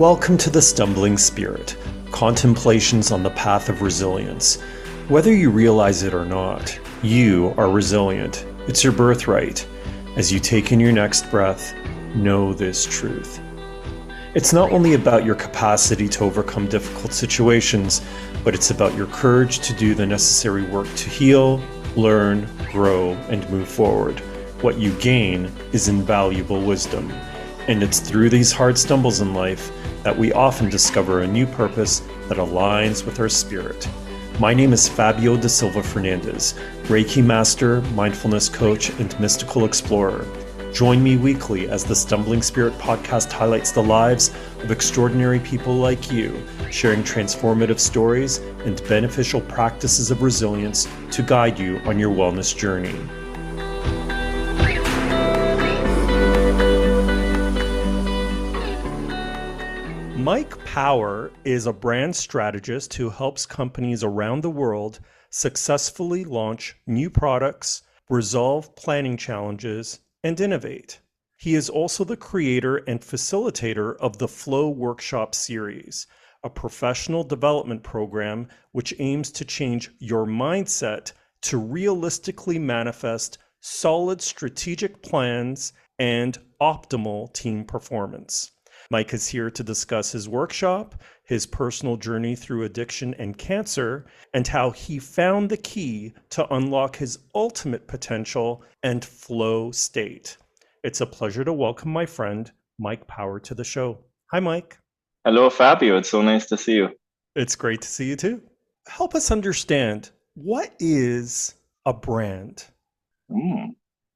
Welcome to the Stumbling Spirit, contemplations on the path of resilience. Whether you realize it or not, you are resilient. It's your birthright. As you take in your next breath, know this truth. It's not only about your capacity to overcome difficult situations, but it's about your courage to do the necessary work to heal, learn, grow, and move forward. What you gain is invaluable wisdom. And it's through these hard stumbles in life that we often discover a new purpose that aligns with our spirit. My name is Fabio da Silva Fernandez, Reiki Master, Mindfulness Coach, and Mystical Explorer. Join me weekly as the Stumbling Spirit podcast highlights the lives of extraordinary people like you, sharing transformative stories and beneficial practices of resilience to guide you on your wellness journey. Mike Power is a brand strategist who helps companies around the world successfully launch new products, resolve planning challenges, and innovate. He is also the creator and facilitator of the Flow Workshop series, a professional development program which aims to change your mindset to realistically manifest solid strategic plans and optimal team performance. Mike is here to discuss his workshop, his personal journey through addiction and cancer, and how he found the key to unlock his ultimate potential and flow state. It's a pleasure to welcome my friend, Mike Power, to the show. Hi, Mike. Hello, Fabio. It's so nice to see you. It's great to see you too. Help us understand, what is a brand?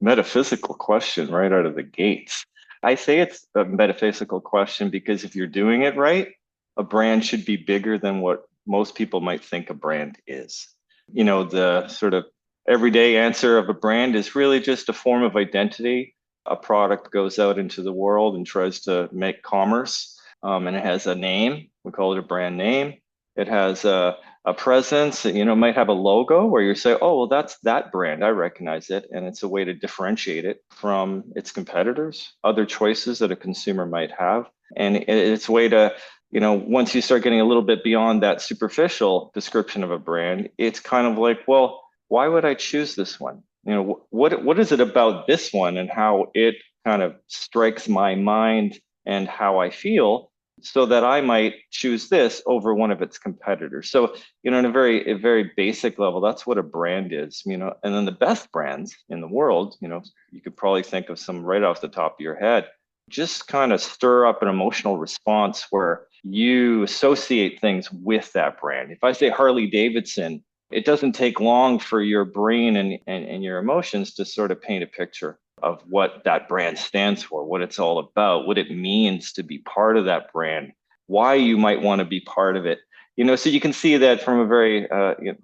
Metaphysical question right out of the gates. I say it's a metaphysical question because if you're doing it right, a brand should be bigger than what most people might think a brand is. You know, the sort of everyday answer of a brand is really just a form of identity. A product goes out into the world and tries to make commerce, and it has a name. We call it a brand name. It has a presence, might have a logo where you say, oh, well, that's that brand. I recognize it. And it's a way to differentiate it from its competitors, other choices that a consumer might have. And it's a way to, once you start getting a little bit beyond that superficial description of a brand, it's kind of like, well, why would I choose this one? What is it about this one and how it kind of strikes my mind and how I feel, so that I might choose this over one of its competitors. So, in a very basic level, that's what a brand is, and then the best brands in the world, you could probably think of some right off the top of your head, just kind of stir up an emotional response where you associate things with that brand. If I say Harley Davidson, it doesn't take long for your brain and your emotions to sort of paint a picture of what that brand stands for, what it's all about, what it means to be part of that brand, why you might want to be part of it. So you can see that from a very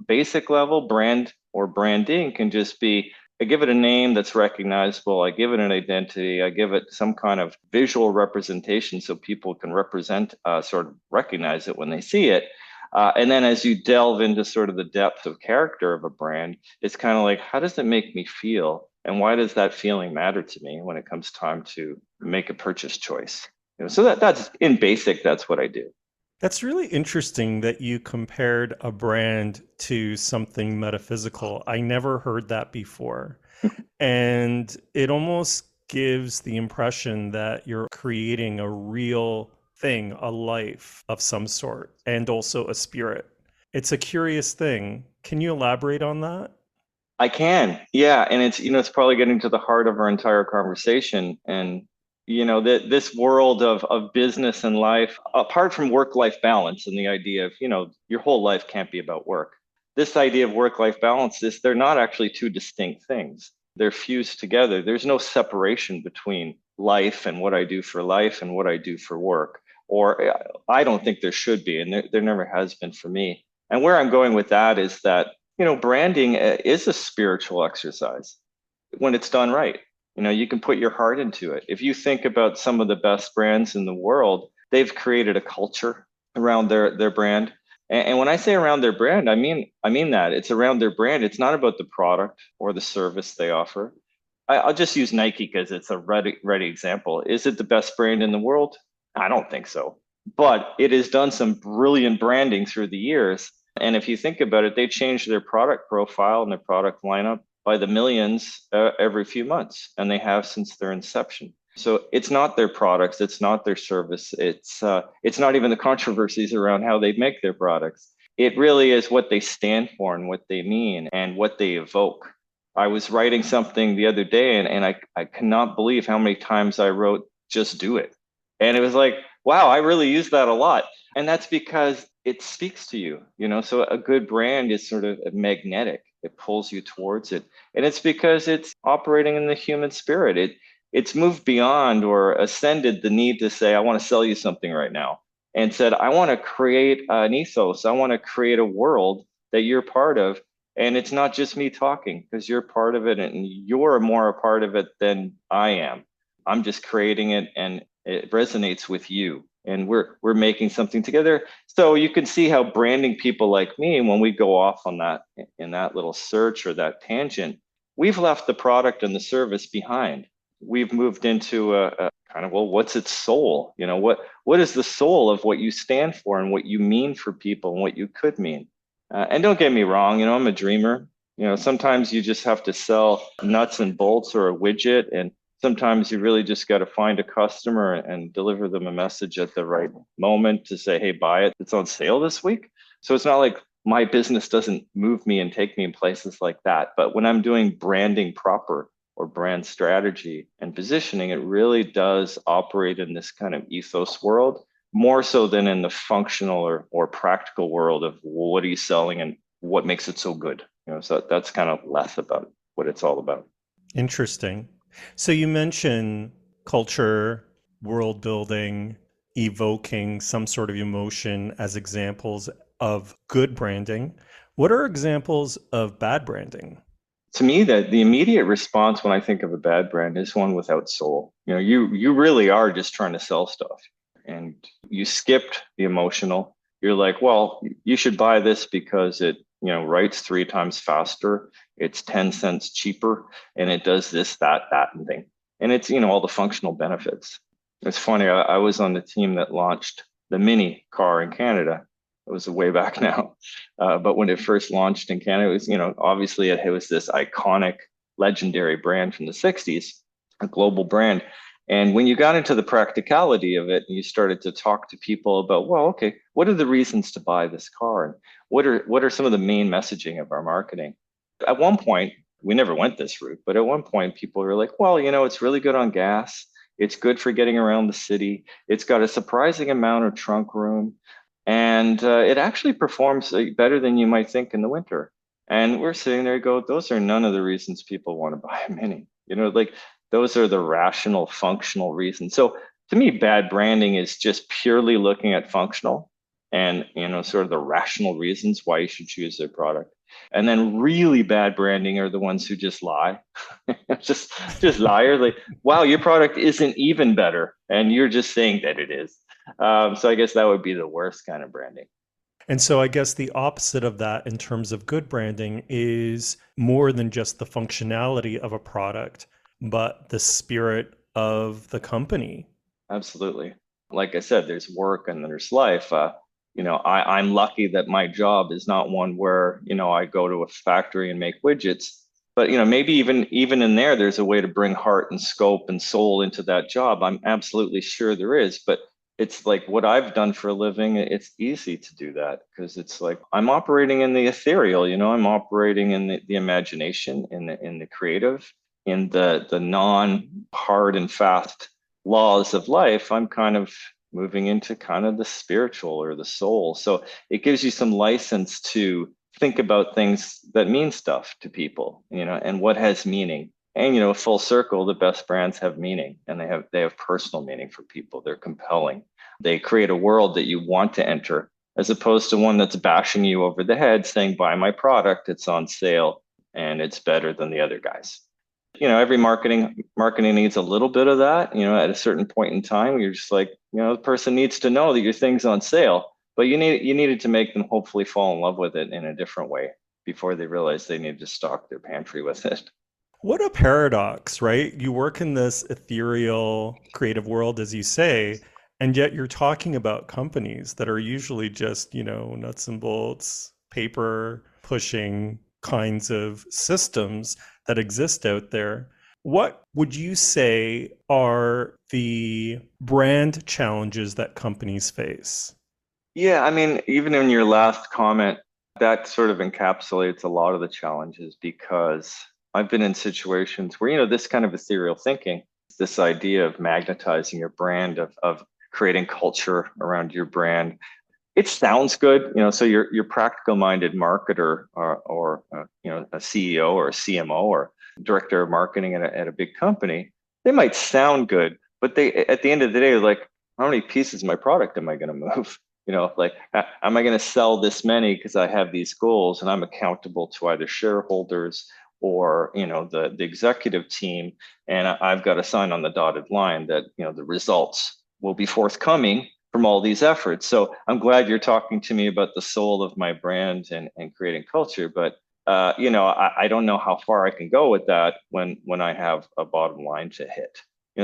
basic level, brand or branding can just be, I give it a name that's recognizable, I give it an identity, I give it some kind of visual representation so people can sort of recognize it when they see it. And then as you delve into sort of the depth of character of a brand, it's kind of like, how does it make me feel? And why does that feeling matter to me when it comes time to make a purchase choice? So that's in basic, that's what I do. That's really interesting that you compared a brand to something metaphysical. I never heard that before. And it almost gives the impression that you're creating a real thing, a life of some sort, and also a spirit. It's a curious thing. Can you elaborate on that? I can, yeah, and it's probably getting to the heart of our entire conversation. And this world of business and life, apart from work-life balance and the idea of your whole life can't be about work. This idea of work-life balance is they're not actually two distinct things. They're fused together. There's no separation between life and what I do for life and what I do for work. Or I don't think there should be, and there never has been for me. And where I'm going with that is that branding is a spiritual exercise when it's done right. You can put your heart into it. If you think about some of the best brands in the world, they've created a culture around their brand. And when I say around their brand, I mean that it's around their brand. It's not about the product or the service they offer. I'll just use Nike because it's a ready example. Is it the best brand in the world? I don't think so. but it has done some brilliant branding through the years. And if you think about it, they change their product profile and their product lineup by the millions every few months, and they have since their inception. So it's not their products, it's not their service, it's not even the controversies around how they make their products. It really is what they stand for and what they mean and what they evoke. I was writing something the other day, and I cannot believe how many times I wrote "just do it," and it was like, wow, I really use that a lot. And that's because it speaks to you, you know. So a good brand is sort of magnetic. It pulls you towards it. And it's because it's operating in the human spirit. It's moved beyond or ascended the need to say, I want to sell you something right now. And said, I want to create an ethos. I want to create a world that you're part of. And it's not just me talking because you're part of it and you're more a part of it than I am. I'm just creating it and it resonates with you, and we're making something together. So you can see how branding people like me, when we go off on that in that little search or that tangent, we've left the product and the service behind. We've moved into a kind of, well, what's its soul? You know, what is the soul of what you stand for and what you mean for people and what you could mean? And don't get me wrong, you know, I'm a dreamer. You know, sometimes you just have to sell nuts and bolts or a widget, and sometimes you really just got to find a customer and deliver them a message at the right moment to say, hey, buy it. It's on sale this week. So it's not like my business doesn't move me and take me in places like that. But when I'm doing branding proper or brand strategy and positioning, it really does operate in this kind of ethos world more so than in the functional or practical world of, well, what are you selling and what makes it so good? You know, so that's kind of less about what it's all about. Interesting. So you mentioned culture, world building, evoking some sort of emotion as examples of good branding. What are examples of bad branding? To me, that the immediate response when I think of a bad brand is one without soul. You know, you really are just trying to sell stuff, and you skipped the emotional. You're like, well, you should buy this because it, you know, writes 3 times faster, it's 10 cents cheaper, and it does this, that, and thing. And it's, you know, all the functional benefits. It's funny, I was on the team that launched the Mini car in Canada. It was way back now. But when it first launched in Canada, it was, you know, obviously it was this iconic, legendary brand from the 60s, a global brand. And when you got into the practicality of it and you started to talk to people about, well, okay, what are the reasons to buy this car? And what are some of the main messaging of our marketing? At one point, we never went this route, but at one point people were like, well, you know, it's really good on gas. It's good for getting around the city. It's got a surprising amount of trunk room, and it actually performs better than you might think in the winter. And we're sitting there, go, those are none of the reasons people want to buy a Mini. You know, like those are the rational, functional reasons. So to me, bad branding is just purely looking at functional and, you know, sort of the rational reasons why you should choose their product. And then really bad branding are the ones who just lie, just liars. Like, wow, your product isn't even better, and you're just saying that it is. So I guess that would be the worst kind of branding. And so I guess the opposite of that in terms of good branding is more than just the functionality of a product, but the spirit of the company. Absolutely. Like I said, there's work and there's life. You know, I'm lucky that my job is not one where, you know, I go to a factory and make widgets. But, you know, maybe even in there, there's a way to bring heart and scope and soul into that job. I'm absolutely sure there is. But it's like what I've done for a living, it's easy to do that because it's like I'm operating in the ethereal, you know, I'm operating in the imagination, in the creative, in the non-hard and fast laws of life. I'm kind of moving into kind of the spiritual or the soul. So it gives you some license to think about things that mean stuff to people, you know, and what has meaning. And you know, full circle, the best brands have meaning, and they have personal meaning for people. They're compelling. They create a world that you want to enter, as opposed to one that's bashing you over the head, saying, "Buy my product, it's on sale, and it's better than the other guys." You know, every marketing needs a little bit of that. You know, at a certain point in time, you're just like, you know, the person needs to know that your thing's on sale, but you needed to make them hopefully fall in love with it in a different way before they realize they need to stock their pantry with it. What a paradox, right? You work in this ethereal creative world, as you say, And yet you're talking about companies that are usually just, nuts and bolts, paper pushing kinds of systems that exist out there. What would you say are the brand challenges that companies face? Yeah, I mean, even in your last comment, that sort of encapsulates a lot of the challenges because I've been in situations where, this kind of ethereal thinking, this idea of magnetizing your brand, of creating culture around your brand. It sounds good, so your practical minded marketer or a CEO or a CMO or director of marketing at a big company, they might sound good, but they at the end of the day, like, how many pieces of my product am I going to move? Like, am I going to sell this many because I have these goals and I'm accountable to either shareholders or the executive team, and I've got to sign on the dotted line that the results will be forthcoming from all these efforts. So I'm glad you're talking to me about the soul of my brand and creating culture. But I don't know how far I can go with that when I have a bottom line to hit.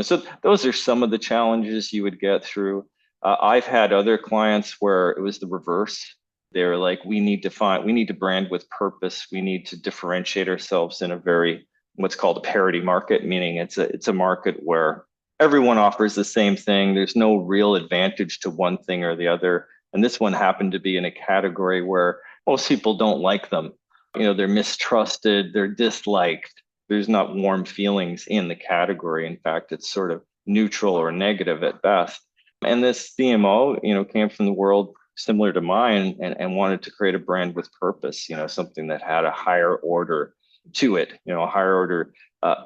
So those are some of the challenges you would get through. I've had other clients where it was the reverse. They were like, we need to brand with purpose. We need to differentiate ourselves in a very what's called a parity market, meaning it's a market where everyone offers the same thing. There's no real advantage to one thing or the other. And this one happened to be in a category where most people don't like them. They're mistrusted, they're disliked. There's not warm feelings in the category. In fact, it's sort of neutral or negative at best. And this CMO, came from the world similar to mine and wanted to create a brand with purpose, something that had a higher order to it, a higher order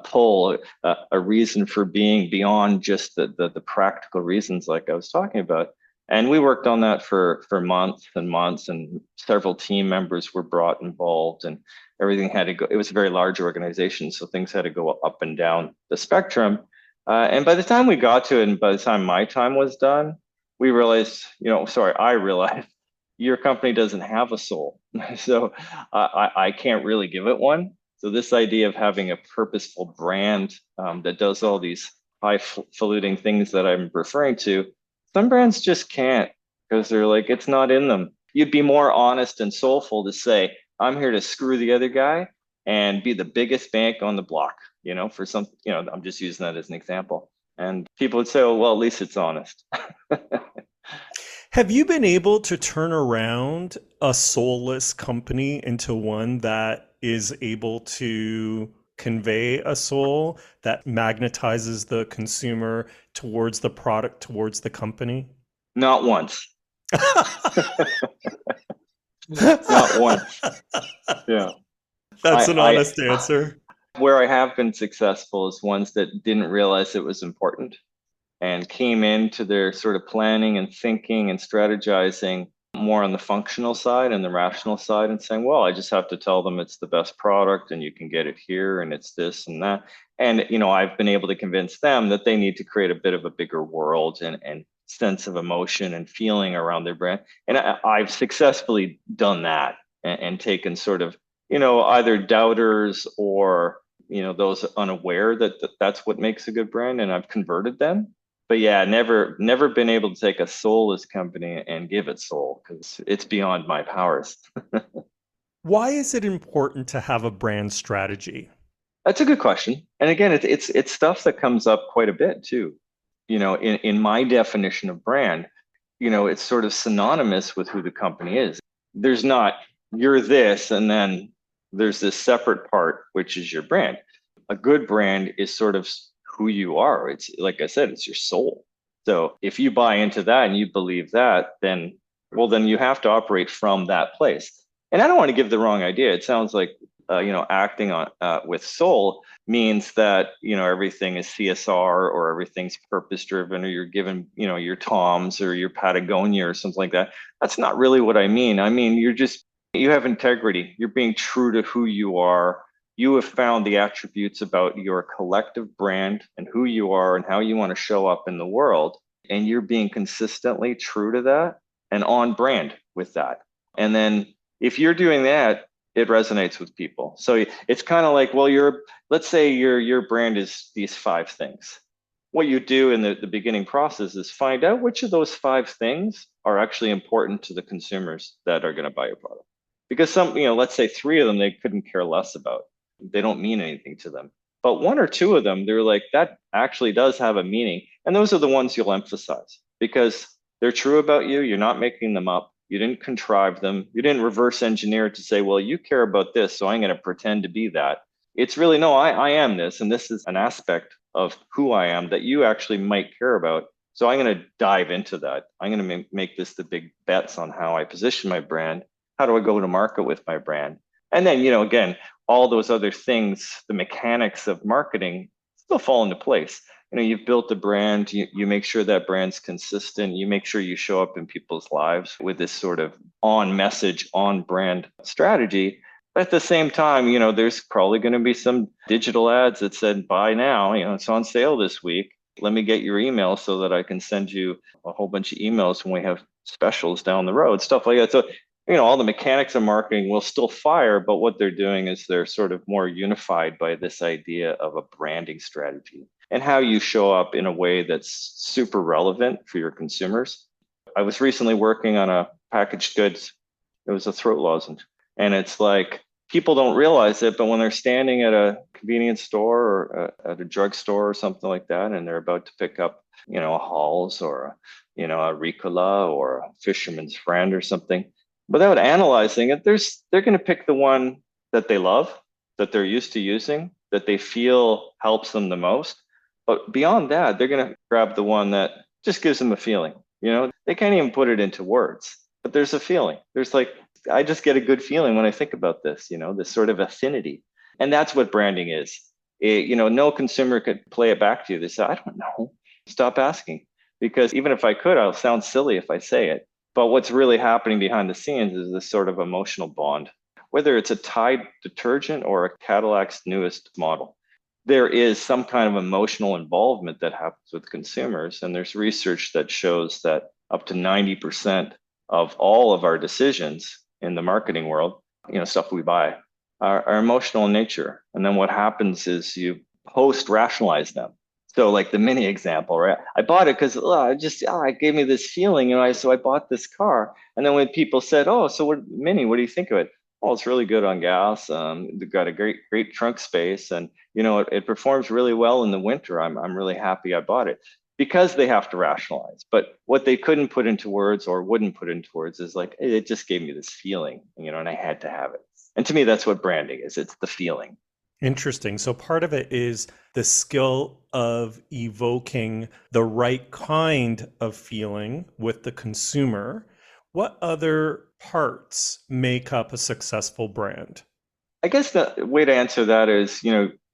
pull, a reason for being beyond just the practical reasons like I was talking about. And we worked on that for months and months, and several team members were brought involved, and everything had to go. It was a very large organization, so things had to go up and down the spectrum. And by the time we got to it, and by the time my time was done, we realized, I realized your company doesn't have a soul. So I can't really give it one. So this idea of having a purposeful brand that does all these highfalutin things that I'm referring to, some brands just can't because they're like, it's not in them. You'd be more honest and soulful to say, I'm here to screw the other guy and be the biggest bank on the block, for some, I'm just using that as an example. And people would say, oh, well, at least it's honest. Have you been able to turn around a soulless company into one that is able to convey a soul that magnetizes the consumer towards the product, towards the company? Not once. Not once. Yeah. That's an honest answer. Where I have been successful is ones that didn't realize it was important and came into their sort of planning and thinking and strategizing more on the functional side and the rational side and saying, well, I just have to tell them it's the best product and you can get it here and it's this and that. And, I've been able to convince them that they need to create a bit of a bigger world and sense of emotion and feeling around their brand. And I've successfully done that and taken sort of, either doubters or, those unaware that that's what makes a good brand, and I've converted them. But yeah, never been able to take a soulless company and give it soul because it's beyond my powers. Why is it important to have a brand strategy? That's a good question. And again, it's stuff that comes up quite a bit too. In my definition of brand, it's sort of synonymous with who the company is. There's not you're this and then there's this separate part, which is your brand. A good brand is sort of who you are. It's like I said, it's your soul. So if you buy into that and you believe that, then you have to operate from that place. And I don't want to give the wrong idea. It sounds like acting on with soul means that everything is CSR or everything's purpose driven, or you're given your Toms or your Patagonia or something like that. That's not really what I mean. I mean you have integrity. You're being true to who you are. You have found the attributes about your collective brand and who you are and how you want to show up in the world. And you're being consistently true to that and on brand with that. And then if you're doing that, it resonates with people. So it's kind of like, well, let's say your brand is these 5 things. what you do in the beginning process is find out which of those 5 things are actually important to the consumers that are going to buy your product. Because some, let's say 3 of them they couldn't care less about. They don't mean anything to them. But 1 or 2 of them, they're like, that actually does have a meaning. And those are the ones you'll emphasize because they're true about you. You're not making them up. You didn't contrive them. You didn't reverse engineer it to say, well, you care about this, so I'm going to pretend to be that. It's really, no, I am this, and this is an aspect of who I am that you actually might care about. So I'm going to dive into that. I'm going to make this the big bets on how I position my brand. How do I go to market with my brand? And then, again, all those other things, the mechanics of marketing still fall into place. You've built a brand, you make sure that brand's consistent, you make sure you show up in people's lives with this sort of on message, on brand strategy. But at the same time, there's probably going to be some digital ads that said, buy now, it's on sale this week. Let me get your email so that I can send you a whole bunch of emails when we have specials down the road, stuff like that. So, all the mechanics of marketing will still fire, but what they're doing is they're sort of more unified by this idea of a branding strategy and how you show up in a way that's super relevant for your consumers. I was recently working on a packaged goods. It was a throat lozenge. And it's like people don't realize it, but when they're standing at a convenience store or at a drugstore or something like that, and they're about to pick up, a Halls or, a Ricola or a Fisherman's Friend or something, without analyzing it, they're going to pick the one that they love, that they're used to using, that they feel helps them the most. But beyond that, they're going to grab the one that just gives them a feeling. They can't even put it into words, but there's a feeling. There's like, I just get a good feeling when I think about this, this sort of affinity. And that's what branding is. No consumer could play it back to you. They say, I don't know. Stop asking. Because even if I could, I'll sound silly if I say it. But what's really happening behind the scenes is this sort of emotional bond, whether it's a Tide detergent or a Cadillac's newest model. There is some kind of emotional involvement that happens with consumers. And there's research that shows that up to 90% of all of our decisions in the marketing world, stuff we buy, are emotional in nature. And then what happens is you post rationalize them. So like the Mini example, right? I bought it because it gave me this feeling, so I bought this car. And then when people said, oh, so what Mini, what do you think of it? Oh, it's really good on gas. They've got a great trunk space, and it performs really well in the winter. I'm really happy I bought it because they have to rationalize. But what they couldn't put into words or wouldn't put into words is like, hey, it just gave me this feeling, and I had to have it. And to me, that's what branding is. It's the feeling. Interesting. So part of it is the skill of evoking the right kind of feeling with the consumer. What other parts make up a successful brand? I guess the way to answer that is,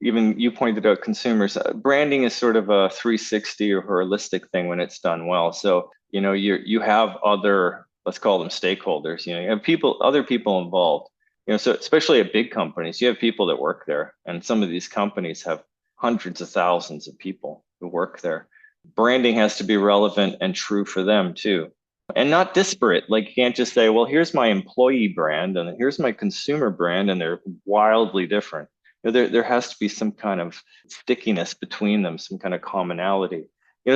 even you pointed out consumers. Branding is sort of a 360 or holistic thing when it's done well. So, you have other, let's call them stakeholders, you have other people involved. So especially at big companies, you have people that work there, and some of these companies have hundreds of thousands of people who work there. Branding has to be relevant and true for them too, and not disparate. Like you can't just say, well, here's my employee brand and here's my consumer brand, and they're wildly different. There has to be some kind of stickiness between them, some kind of commonality.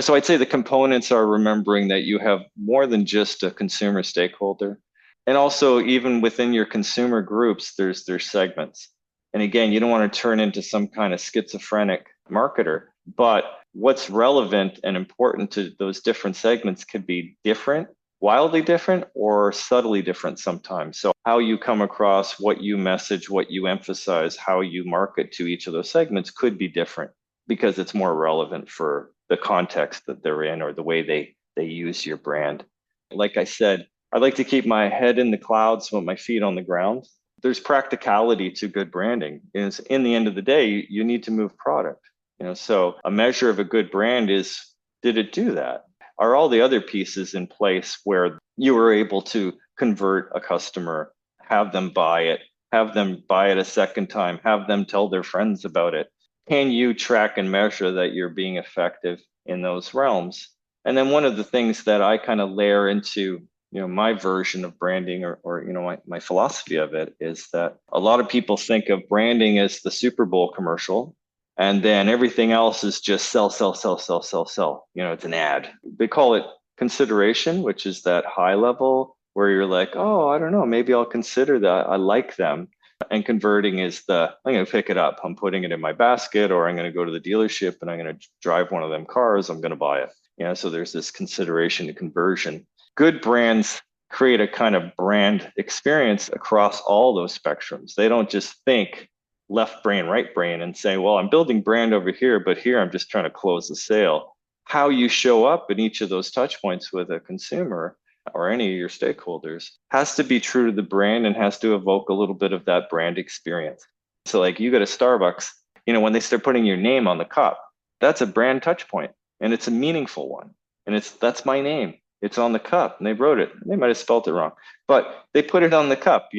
So I'd say the components are remembering that you have more than just a consumer stakeholder. And also, even within your consumer groups, there's segments. And again, you don't want to turn into some kind of schizophrenic marketer, but what's relevant and important to those different segments could be different, wildly different, or subtly different sometimes. So how you come across, what you message, what you emphasize, how you market to each of those segments could be different because it's more relevant for the context that they're in or the way they use your brand. Like I said, I like to keep my head in the clouds with my feet on the ground. There's practicality to good branding. Is in the end of the day, you need to move product. So a measure of a good brand is, did it do that? Are all the other pieces in place where you were able to convert a customer, have them buy it a second time, have them tell their friends about it? Can you track and measure that you're being effective in those realms? And then one of the things that I kind of layer into my version of branding or my philosophy of it is that a lot of people think of branding as the Super Bowl commercial. And then everything else is just sell, sell, sell, sell, sell, sell. It's an ad. They call it consideration, which is that high level where you're like, oh, I don't know, maybe I'll consider that. I like them. And converting is I'm going to pick it up. I'm putting it in my basket, or I'm going to go to the dealership and I'm going to drive one of them cars. I'm going to buy it. So there's this consideration to conversion. Good brands create a kind of brand experience across all those spectrums. They don't just think left brain, right brain and say, well, I'm building brand over here, but here I'm just trying to close the sale. How you show up in each of those touch points with a consumer or any of your stakeholders has to be true to the brand and has to evoke a little bit of that brand experience. So like you go to Starbucks, when they start putting your name on the cup, that's a brand touch point and it's a meaningful one. And that's my name. It's on the cup and they wrote it. They might have spelt it wrong, but they put it on the cup,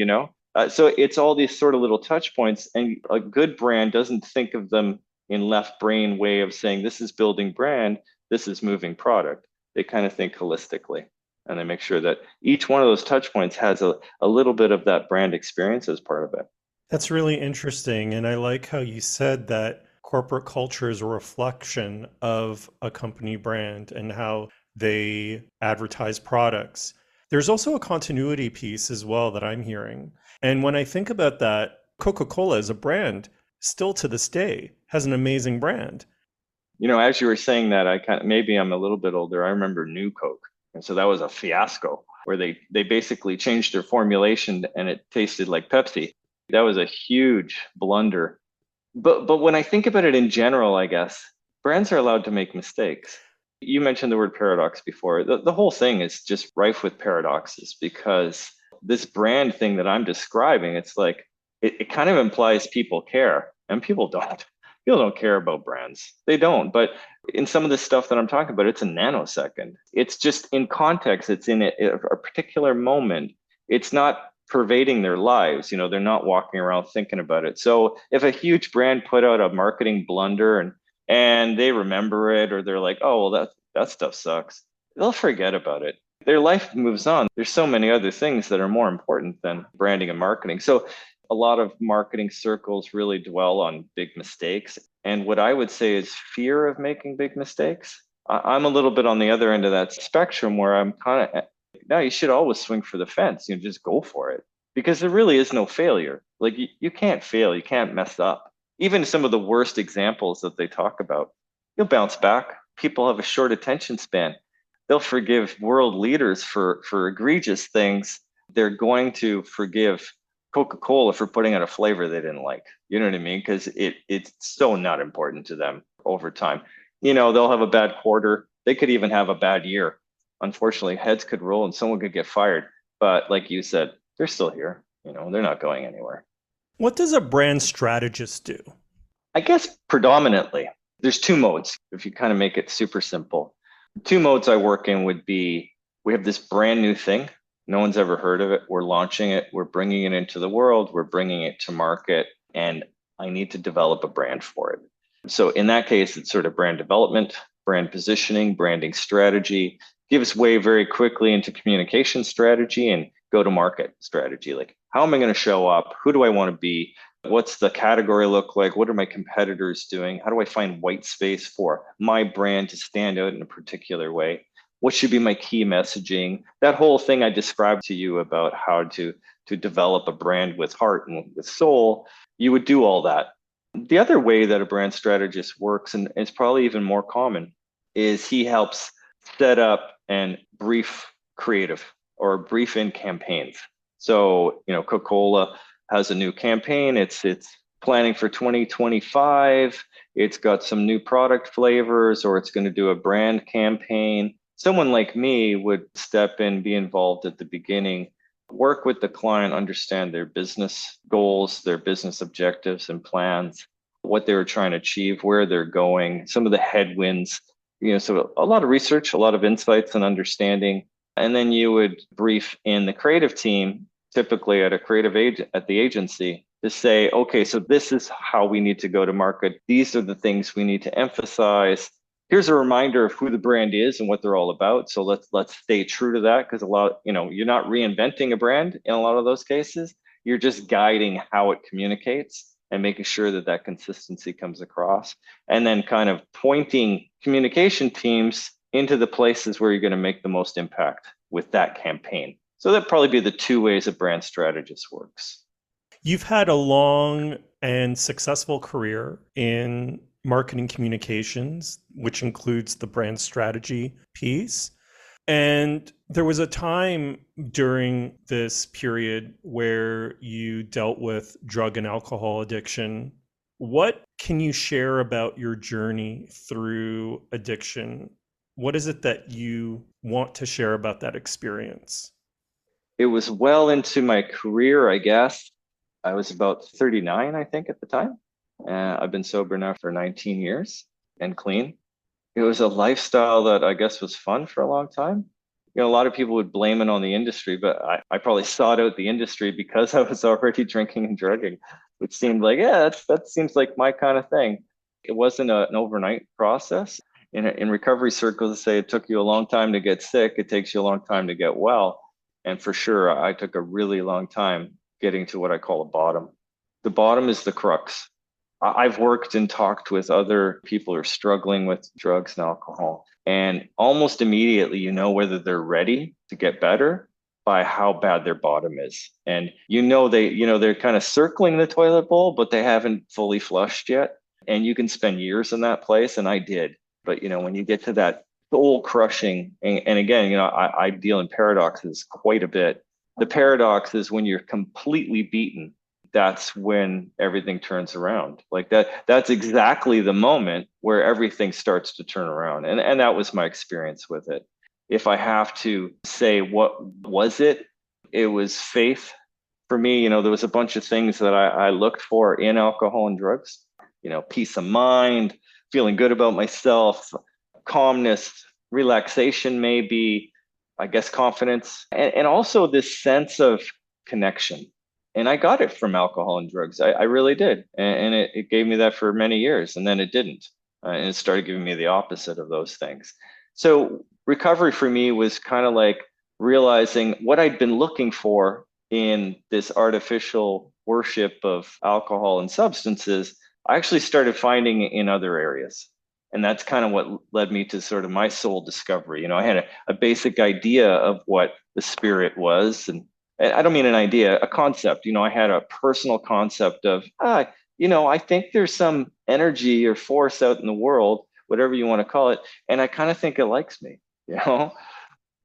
so it's all these sort of little touch points, and a good brand doesn't think of them in left brain way of saying this is building brand, this is moving product. They kind of think holistically, and they make sure that each one of those touch points has a little bit of that brand experience as part of it. That's really interesting. And I like how you said that corporate culture is a reflection of a company brand and how they advertise products. There's also a continuity piece as well that I'm hearing. And when I think about that, Coca-Cola as a brand, still to this day, has an amazing brand. As you were saying that, maybe I'm a little bit older. I remember New Coke. And so that was a fiasco where they basically changed their formulation and it tasted like Pepsi. That was a huge blunder. But when I think about it in general, I guess brands are allowed to make mistakes. You mentioned the word paradox before. The whole thing is just rife with paradoxes because this brand thing that I'm describing, it's like it kind of implies people care, and people don't. People don't care about brands. They don't. But in some of the stuff that I'm talking about, it's a nanosecond. It's just in context. It's in a particular moment. It's not pervading their lives. They're not walking around thinking about it. So if a huge brand put out a marketing blunder and they remember it, or they're like, oh, well, that stuff sucks, they'll forget about it. Their life moves on. There's so many other things that are more important than branding and marketing. So a lot of marketing circles really dwell on big mistakes. And what I would say is fear of making big mistakes. I'm a little bit on the other end of that spectrum where I'm kind of, no, you should always swing for the fence. Just go for it because there really is no failure. Like you can't fail. You can't mess up. Even some of the worst examples that they talk about, you'll bounce back. People have a short attention span. They'll forgive world leaders for egregious things. They're going to forgive Coca-Cola for putting out a flavor they didn't like. You know what I mean? Because it's so not important to them over time. They'll have a bad quarter. They could even have a bad year. Unfortunately, heads could roll and someone could get fired. But like you said, they're still here. They're not going anywhere. What does a brand strategist do? I guess predominantly, there's two modes. If you kind of make it super simple, two modes I work in would be, we have this brand new thing. No one's ever heard of it. We're launching it. We're bringing it into the world. We're bringing it to market. And I need to develop a brand for it. So in that case, it's sort of brand development, brand positioning, branding strategy, gives way very quickly into communication strategy and go-to-market strategy. Like, how am I going to show up? Who do I want to be? What's the category look like? What are my competitors doing? How do I find white space for my brand to stand out in a particular way? What should be my key messaging? That whole thing I described to you about how to develop a brand with heart and with soul, you would do all that. The other way that a brand strategist works, and it's probably even more common, is he helps set up and brief creative or brief in campaigns. So, Coca-Cola has a new campaign. It's planning for 2025. It's got some new product flavors, or it's going to do a brand campaign. Someone like me would step in, be involved at the beginning, work with the client, understand their business goals, their business objectives and plans, what they were trying to achieve, where they're going, some of the headwinds, so a lot of research, a lot of insights and understanding. And then you would brief in the creative team, typically at a creative agent at the agency, to say, okay, so this is how we need to go to market. These are the things we need to emphasize. Here's a reminder of who the brand is and what they're all about. So let's stay true to that, because you're not reinventing a brand in a lot of those cases. You're just guiding how it communicates and making sure that that consistency comes across, and then kind of pointing communication teams into the places where you're going to make the most impact with that campaign. So that'd probably be the two ways a brand strategist works. You've had a long and successful career in marketing communications, which includes the brand strategy piece. And there was a time during this period where you dealt with drug and alcohol addiction. What can you share about your journey through addiction? What is it that you want to share about that experience? It was well into my career, I guess. I was about 39, I think, at the time. I've been sober now for 19 years and clean. It was a lifestyle that I guess was fun for a long time. A lot of people would blame it on the industry, but I probably sought out the industry because I was already drinking and drugging, which seemed like, yeah, that seems like my kind of thing. It wasn't an overnight process. In recovery circles, they say it took you a long time to get sick. It takes you a long time to get well. And for sure, I took a really long time getting to what I call a bottom. The bottom is the crux. I've worked and talked with other people who are struggling with drugs and alcohol, and almost immediately you know whether they're ready to get better by how bad their bottom is. And they're kind of circling the toilet bowl, but they haven't fully flushed yet. And you can spend years in that place, and I did. But when you get to that soul crushing, and again, I deal in paradoxes quite a bit. The paradox is when you're completely beaten, that's when everything turns around. Like that's exactly the moment where everything starts to turn around. And that was my experience with it. If I have to say what was it, it was faith. For me, there was a bunch of things that I looked for in alcohol and drugs. Peace of mind, feeling good about myself, calmness, relaxation, maybe, I guess confidence, and also this sense of connection. And I got it from alcohol and drugs. I really did. And it gave me that for many years. And then it didn't. And it started giving me the opposite of those things. So recovery for me was kind of like realizing what I'd been looking for in this artificial worship of alcohol and substances. I actually started finding in other areas. And that's kind of what led me to sort of my soul discovery. I had a basic idea of what the spirit was, and I don't mean an idea, a concept. I had a personal concept of, I think there's some energy or force out in the world, whatever you want to call it, and I kind of think it likes me,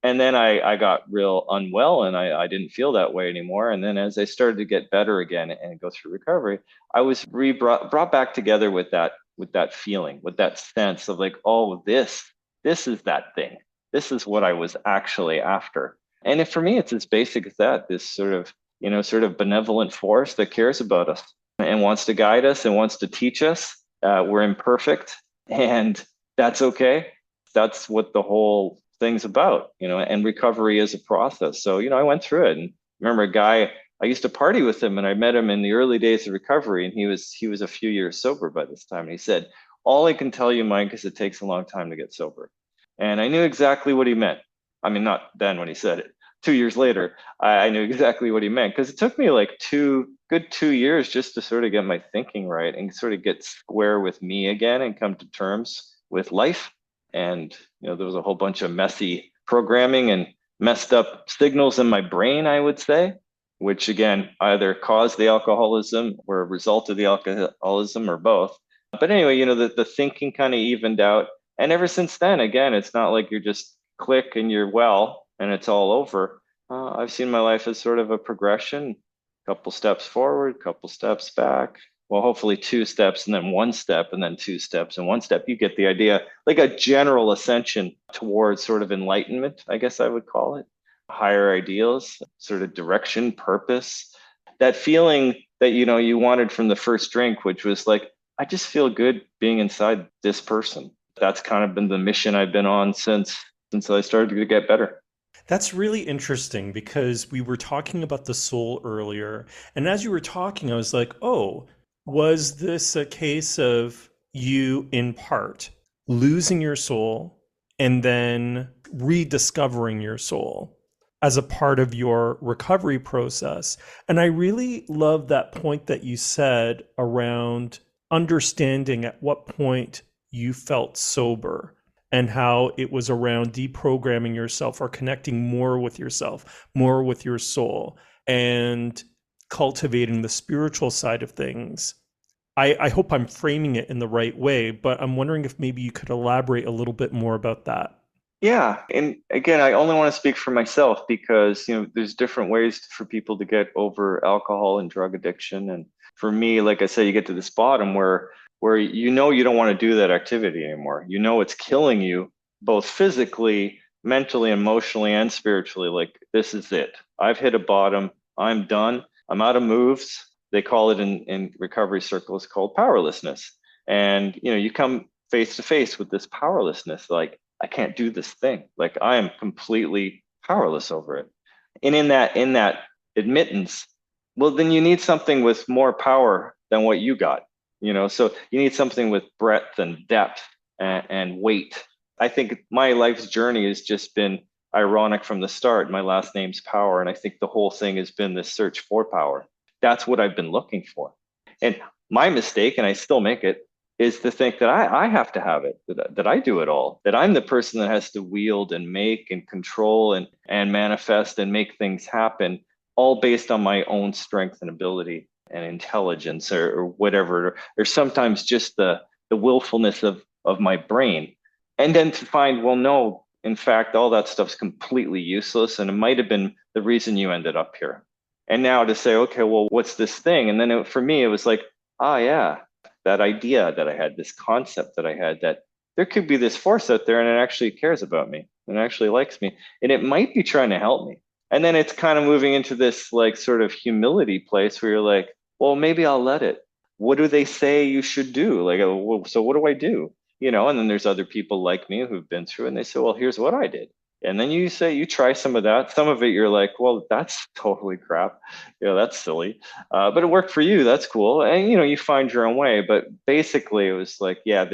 And then I got real unwell, and I didn't feel that way anymore. And then as I started to get better again and go through recovery, I was brought back together with that feeling, with that sense of like, oh, this is that thing. This is what I was actually after. And for me, it's as basic as that, this sort of benevolent force that cares about us and wants to guide us and wants to teach us. We're imperfect, and that's okay. That's what the whole thing's about, and recovery is a process. So, I went through it, and remember a guy, I used to party with him, and I met him in the early days of recovery, and he was a few years sober by this time. And he said, all I can tell you, Mike, is it takes a long time to get sober. And I knew exactly what he meant. I mean, not then when he said it. 2 years later, I knew exactly what he meant, because it took me like 2 years just to sort of get my thinking right and sort of get square with me again and come to terms with life. And there was a whole bunch of messy programming and messed up signals in my brain, I would say, which again either caused the alcoholism or a result of the alcoholism or both. But anyway, the thinking kind of evened out. And ever since then, again, it's not like you're just click and you're well and it's all over. I've seen my life as sort of a progression, couple steps forward, couple steps back. Well, hopefully 2 steps and then 1 step and then 2 steps and 1 step. You get the idea, like a general ascension towards sort of enlightenment, I guess I would call it. Higher ideals, sort of direction, purpose. That feeling that, you wanted from the first drink, which was like, I just feel good being inside this person. That's kind of been the mission I've been on since I started to get better. That's really interesting because we were talking about the soul earlier. And as you were talking, I was like, oh, was this a case of you, in part, losing your soul and then rediscovering your soul? as a part of your recovery process. And I really love that point that you said around understanding at what point you felt sober and how it was around deprogramming yourself or connecting more with yourself, more with your soul, and cultivating the spiritual side of things. I hope I'm framing it in the right way, but I'm wondering if maybe you could elaborate a little bit more about that. Yeah, and again, I only want to speak for myself because there's different ways for people to get over alcohol and drug addiction. And for me, like I said, you get to this bottom where you don't want to do that activity anymore. You know it's killing you both physically, mentally, emotionally, and spiritually. Like this is it. I've hit a bottom. I'm done. I'm out of moves. They call it in recovery circles called powerlessness. And you come face to face with this powerlessness, like I can't do this thing. Like I am completely powerless over it. And in that admittance, well, then you need something with more power than what you got. So you need something with breadth and depth and weight. I think my life's journey has just been ironic from the start. My last name's Power, and I think the whole thing has been this search for power. That's what I've been looking for. And my mistake, and I still make it, is to think that I have to have it, that I do it all, that I'm the person that has to wield and make and control and manifest and make things happen, all based on my own strength and ability and intelligence or whatever, or sometimes just the willfulness of my brain. And then to find, well, no, in fact, all that stuff's completely useless. And it might have been the reason you ended up here. And now to say, okay, well, what's this thing? And then for me, it was like, yeah, that idea that I had, this concept that I had, that there could be this force out there and it actually cares about me and it actually likes me. And it might be trying to help me. And then it's kind of moving into this like sort of humility place where you're like, well, maybe I'll let it. What do they say you should do? Like, well, so what do I do? And then there's other people like me who've been through and they say, well, here's what I did. And then you try some of that. Some of it, you're like, well, that's totally crap. That's silly. But it worked for you. That's cool. And, you find your own way. But basically, it was like, yeah,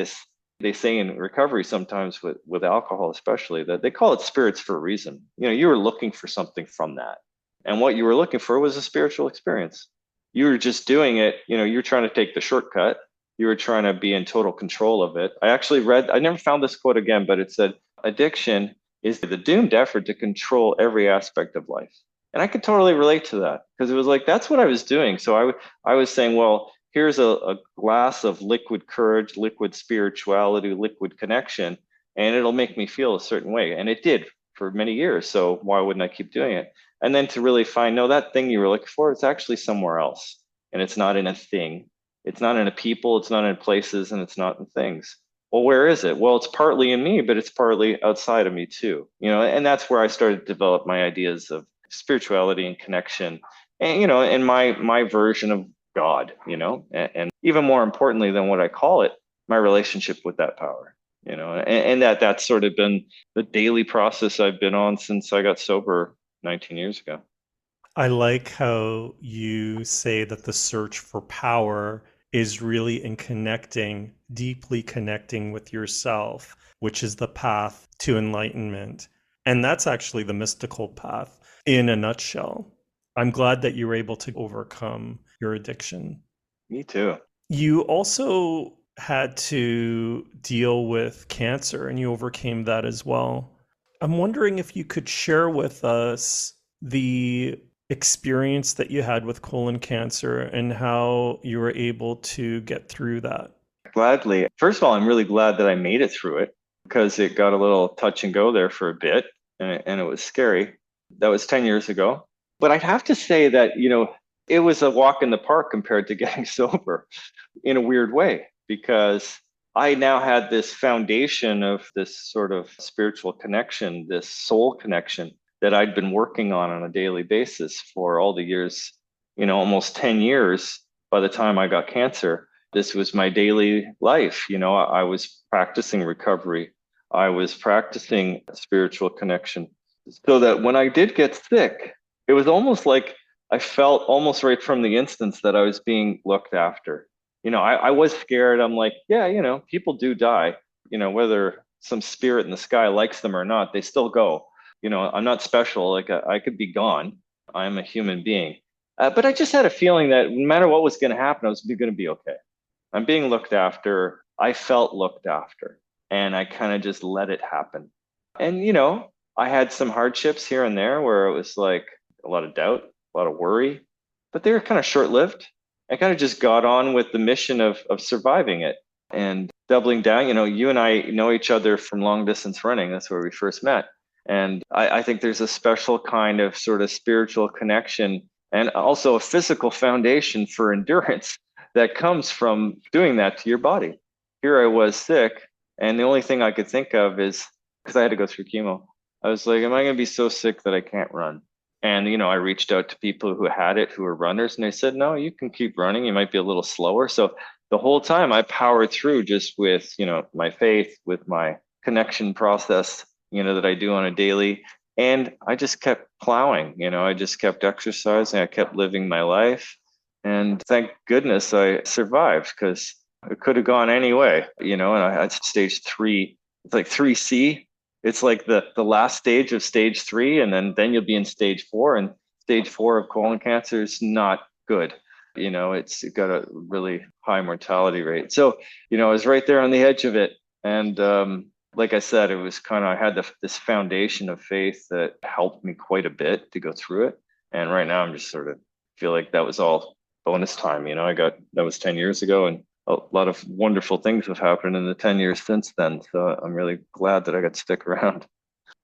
they say in recovery sometimes with alcohol, especially, that they call it spirits for a reason. You were looking for something from that. And what you were looking for was a spiritual experience. You were just doing it. You're trying to take the shortcut. You were trying to be in total control of it. I never found this quote again, but it said, addiction is the doomed effort to control every aspect of life. And I could totally relate to that because it was like, that's what I was doing. So I was saying, well, here's a glass of liquid courage, liquid spirituality, liquid connection, and it'll make me feel a certain way. And it did for many years. So why wouldn't I keep doing it? And then to really find, no, that thing you were looking for, it's actually somewhere else. And it's not in a thing. It's not in a people, it's not in places, and it's not in things. Well, where is it? Well, it's partly in me, but it's partly outside of me too. And that's where I started to develop my ideas of spirituality and connection, and and my version of God, and even more importantly than what I call it, my relationship with that power, and that's sort of been the daily process I've been on since I got sober 19 years ago. I like how you say that the search for power is really in connecting, deeply connecting with yourself, which is the path to enlightenment. And that's actually the mystical path in a nutshell. I'm glad that you were able to overcome your addiction. Me too. You also had to deal with cancer and you overcame that as well. I'm wondering if you could share with us the experience that you had with colon cancer and how you were able to get through that. Gladly. First of all, I'm really glad that I made it through it because it got a little touch and go there for a bit and it was scary. That was 10 years ago. But I'd have to say that, it was a walk in the park compared to getting sober in a weird way because I now had this foundation of this sort of spiritual connection, this soul connection that I'd been working on a daily basis for all the years, almost 10 years by the time I got cancer. This was my daily life. I was practicing recovery. I was practicing spiritual connection so that when I did get sick, it was almost like I felt almost right from the instance that I was being looked after. I was scared. I'm like, yeah, people do die, whether some spirit in the sky likes them or not, they still go. I'm not special. Like I could be gone. I'm a human being. But I just had a feeling that no matter what was going to happen, I was going to be okay. I'm being looked after. I felt looked after, and I kind of just let it happen. And, I had some hardships here and there where it was like a lot of doubt, a lot of worry, but they were kind of short lived. I kind of just got on with the mission of surviving it and doubling down. You and I know each other from long distance running. That's where we first met. And I think there's a special kind of sort of spiritual connection and also a physical foundation for endurance that comes from doing that to your body. Here I was sick, and the only thing I could think of is because I had to go through chemo. I was like, am I going to be so sick that I can't run? And, I reached out to people who had it, who were runners, and they said, no, you can keep running. You might be a little slower. So the whole time I powered through just with, my faith, with my connection process, that I do on a daily. And I just kept plowing, I just kept exercising. I kept living my life. And thank goodness I survived, because it could have gone any way, and I had stage 3. It's like 3C. It's like the last stage of stage 3, and then you'll be in stage 4. And stage 4 of colon cancer is not good. It's got a really high mortality rate. So, I was right there on the edge of it. And like I said, it was kind of, I had this foundation of faith that helped me quite a bit to go through it. And right now I'm just sort of feel like that was all bonus time. That was 10 years ago, and a lot of wonderful things have happened in the 10 years since then. So I'm really glad that I got to stick around.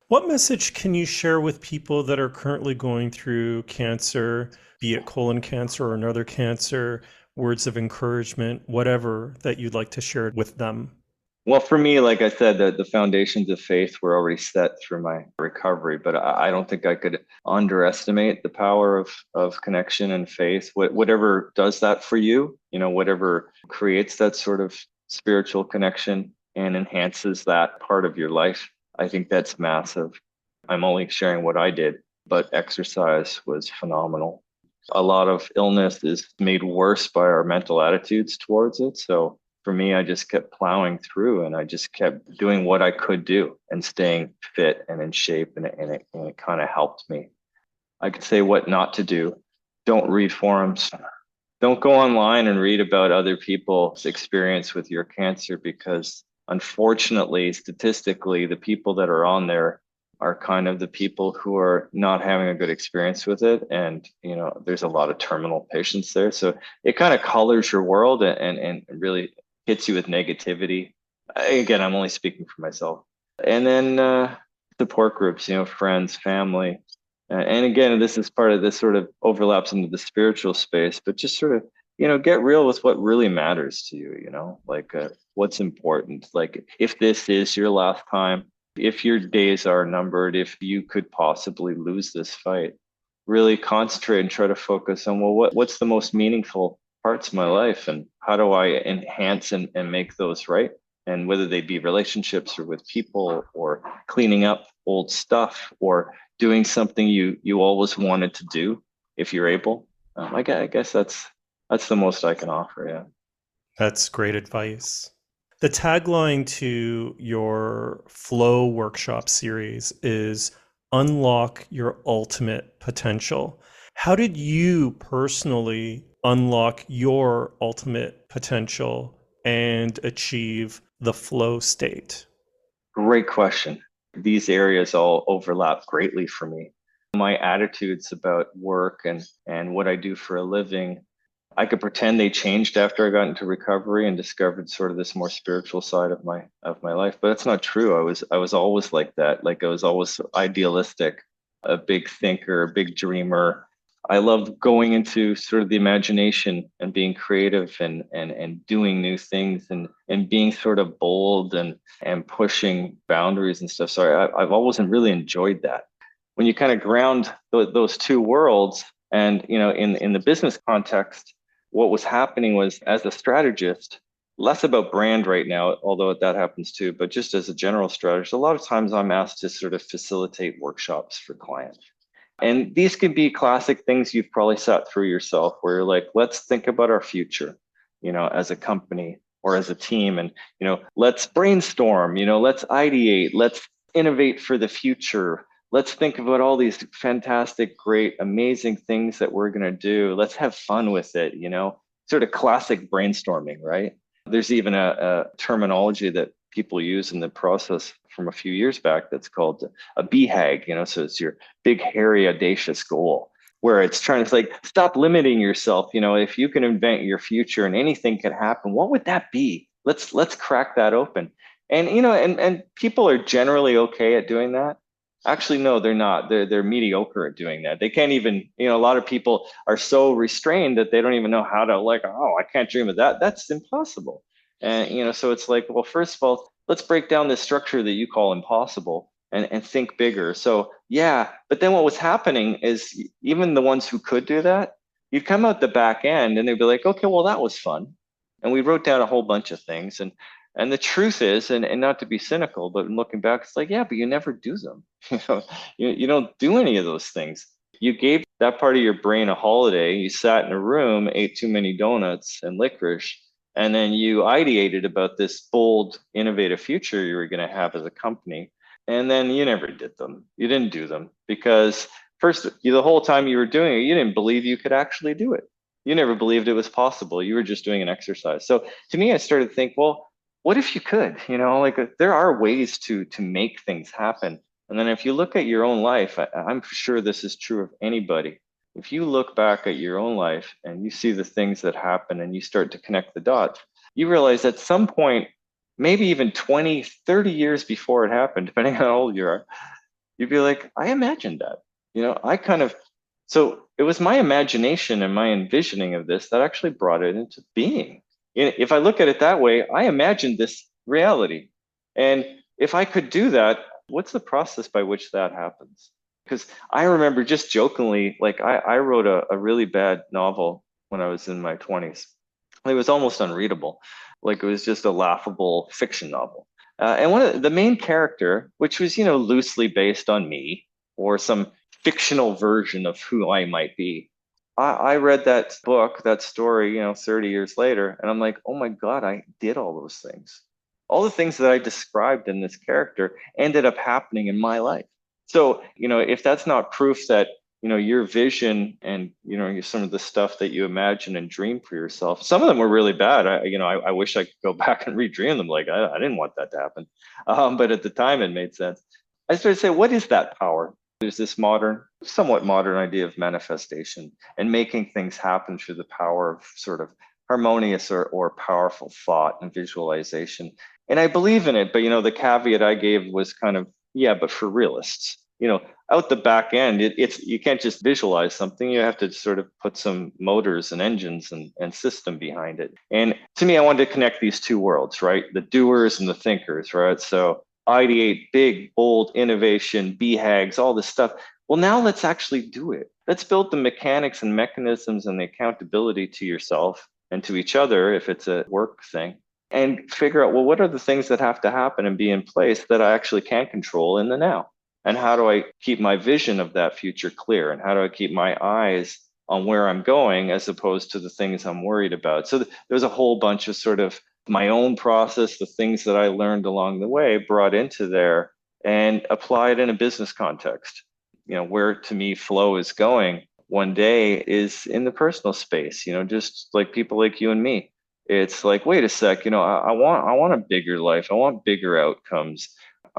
What message can you share with people that are currently going through cancer, be it colon cancer or another cancer, words of encouragement, whatever that you'd like to share with them? Well, for me, like I said, the foundations of faith were already set through my recovery, but I don't think I could underestimate the power of connection and faith. Whatever does that for you, whatever creates that sort of spiritual connection and enhances that part of your life, I think that's massive. I'm only sharing what I did, but exercise was phenomenal. A lot of illness is made worse by our mental attitudes towards it. So for me, I just kept plowing through, and I just kept doing what I could do and staying fit and in shape. And it kind of helped me. I could say what not to do. Don't read forums. Don't go online and read about other people's experience with your cancer, because unfortunately, statistically, the people that are on there are kind of the people who are not having a good experience with it. And, there's a lot of terminal patients there. So it kind of colors your world and really hits you with negativity. Again, I'm only speaking for myself. And then support groups, friends, family. And again, this is part of this sort of overlaps into the spiritual space, but just sort of, get real with what really matters to you, like what's important. Like if this is your last time, if your days are numbered, if you could possibly lose this fight, really concentrate and try to focus on, well, what's the most meaningful parts of my life, and how do I enhance and make those right? And whether they be relationships or with people, or cleaning up old stuff, or doing something you always wanted to do if you're able. I guess that's the most I can offer. Yeah. That's great advice. The tagline to your Flow workshop series is unlock your ultimate potential. How did you personally unlock your ultimate potential and achieve the flow state? Great question. These areas all overlap greatly for me. My attitudes about work and what I do for a living, I could pretend they changed after I got into recovery and discovered sort of this more spiritual side of my life, but that's not true. I was always like that. Like I was always idealistic, a big thinker, a big dreamer. I love going into sort of the imagination and being creative and doing new things and being sort of bold and pushing boundaries and stuff. So I've always really enjoyed that. When you kind of ground those two worlds, and in the business context, what was happening was, as a strategist, less about brand right now, although that happens too, but just as a general strategist, a lot of times I'm asked to sort of facilitate workshops for clients. And these could be classic things you've probably sat through yourself, where you're like, let's think about our future, as a company or as a team. And, let's brainstorm, let's ideate, let's innovate for the future. let's think about all these fantastic, great, amazing things that we're going to do. Let's have fun with it, sort of classic brainstorming, right? There's even a terminology that people use in the process from a few years back that's called a BHAG, so it's your big, hairy, audacious goal, where it's trying to like stop limiting yourself. If you can invent your future and anything could happen, what would that be? Let's crack that open. And and people are generally okay at doing that. Actually, no, they're not. They're mediocre at doing that. They can't even, a lot of people are so restrained that they don't even know how to like, oh, I can't dream of that. That's impossible. And so it's like, well, first of all, let's break down this structure that you call impossible and think bigger. So yeah, but then what was happening is even the ones who could do that, you'd come out the back end and they'd be like, okay, well, that was fun. And we wrote down a whole bunch of things. And the truth is, and not to be cynical, but looking back, it's like, yeah, but you never do them. You don't do any of those things. You gave that part of your brain a holiday. You sat in a room, ate too many donuts and licorice, and then you ideated about this bold, innovative future you were going to have as a company. And then you never did them. You didn't do them because first, the whole time you were doing it, you didn't believe you could actually do it. You never believed it was possible. You were just doing an exercise. So to me, I started to think, well, what if you could, like there are ways to make things happen. And then if you look at your own life, I'm sure this is true of anybody. If you look back at your own life and you see the things that happen and you start to connect the dots, you realize at some point, maybe even 20, 30 years before it happened, depending on how old you are, you'd be like, I imagined that. So it was my imagination and my envisioning of this that actually brought it into being. If I look at it that way, I imagined this reality. And if I could do that, what's the process by which that happens? Because I remember just jokingly, like I wrote a really bad novel when I was in my 20s. It was almost unreadable. Like it was just a laughable fiction novel. And one of the main character, which was, loosely based on me or some fictional version of who I might be, I read that book, that story, 30 years later, and I'm like, oh my God, I did all those things. All the things that I described in this character ended up happening in my life. So, if that's not proof that, your vision and, some of the stuff that you imagine and dream for yourself, some of them were really bad. I wish I could go back and redream them. Like, I didn't want that to happen. But at the time, it made sense. I started to say, what is that power? There's this somewhat modern idea of manifestation and making things happen through the power of sort of harmonious or powerful thought and visualization. And I believe in it, but the caveat I gave was kind of, yeah, but for realists, out the back end, it's you can't just visualize something. You have to sort of put some motors and engines and system behind it. And to me, I wanted to connect these two worlds, right? The doers and the thinkers, right? So ideate big, bold innovation, BHAGs, all this stuff. Well, now let's actually do it. Let's build the mechanics and mechanisms and the accountability to yourself and to each other if it's a work thing, and figure out, well, what are the things that have to happen and be in place that I actually can control in the now? And how do I keep my vision of that future clear? And how do I keep my eyes on where I'm going as opposed to the things I'm worried about? So there's a whole bunch of sort of my own process, the things that I learned along the way, brought into there and applied in a business context. Where to me flow is going one day is in the personal space, just like people like you and me. It's like, wait a sec, I want a bigger life. I want bigger outcomes.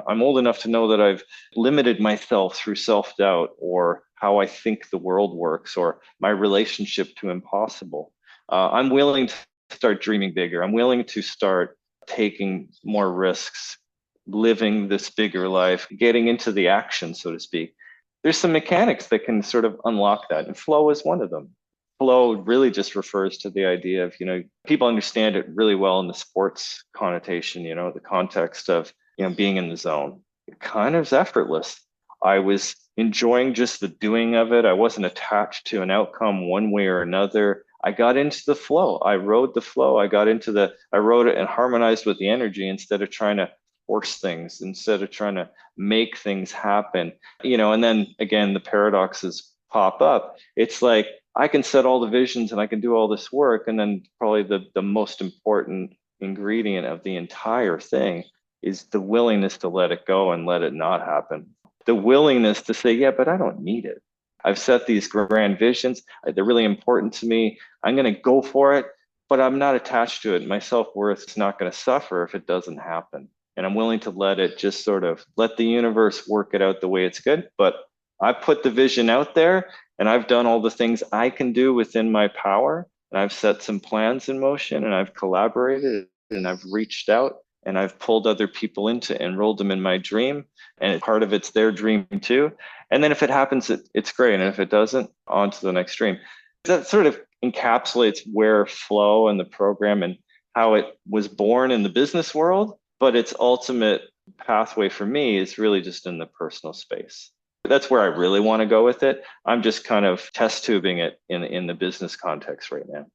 I'm old enough to know that I've limited myself through self-doubt or how I think the world works or my relationship to impossible. I'm willing to start dreaming bigger. I'm willing to start taking more risks, living this bigger life, getting into the action, so to speak. There's some mechanics that can sort of unlock that, and flow is one of them. Flow really just refers to the idea of, people understand it really well in the sports connotation, the context of, being in the zone. It kind of is effortless. I was enjoying just the doing of it. I wasn't attached to an outcome one way or another. I got into the flow. I rode the flow. I rode it and harmonized with the energy instead of trying to force things, instead of trying to make things happen. And then again, the paradoxes pop up. It's like, I can set all the visions and I can do all this work. And then probably the most important ingredient of the entire thing is the willingness to let it go and let it not happen. the willingness to say, yeah, but I don't need it. I've set these grand visions. They're really important to me. I'm going to go for it, but I'm not attached to it. My self-worth is not going to suffer if it doesn't happen. And I'm willing to let it just sort of let the universe work it out the way it's good. But I put the vision out there and I've done all the things I can do within my power. And I've set some plans in motion and I've collaborated and I've reached out and I've pulled other people into enrolled them in my dream. And part of it's their dream too. And then if it happens, it's great. And if it doesn't, on to the next dream. That sort of encapsulates where flow and the program and how it was born in the business world, but its ultimate pathway for me is really just in the personal space. That's where I really want to go with it. I'm just kind of test tubing it in the business context right now.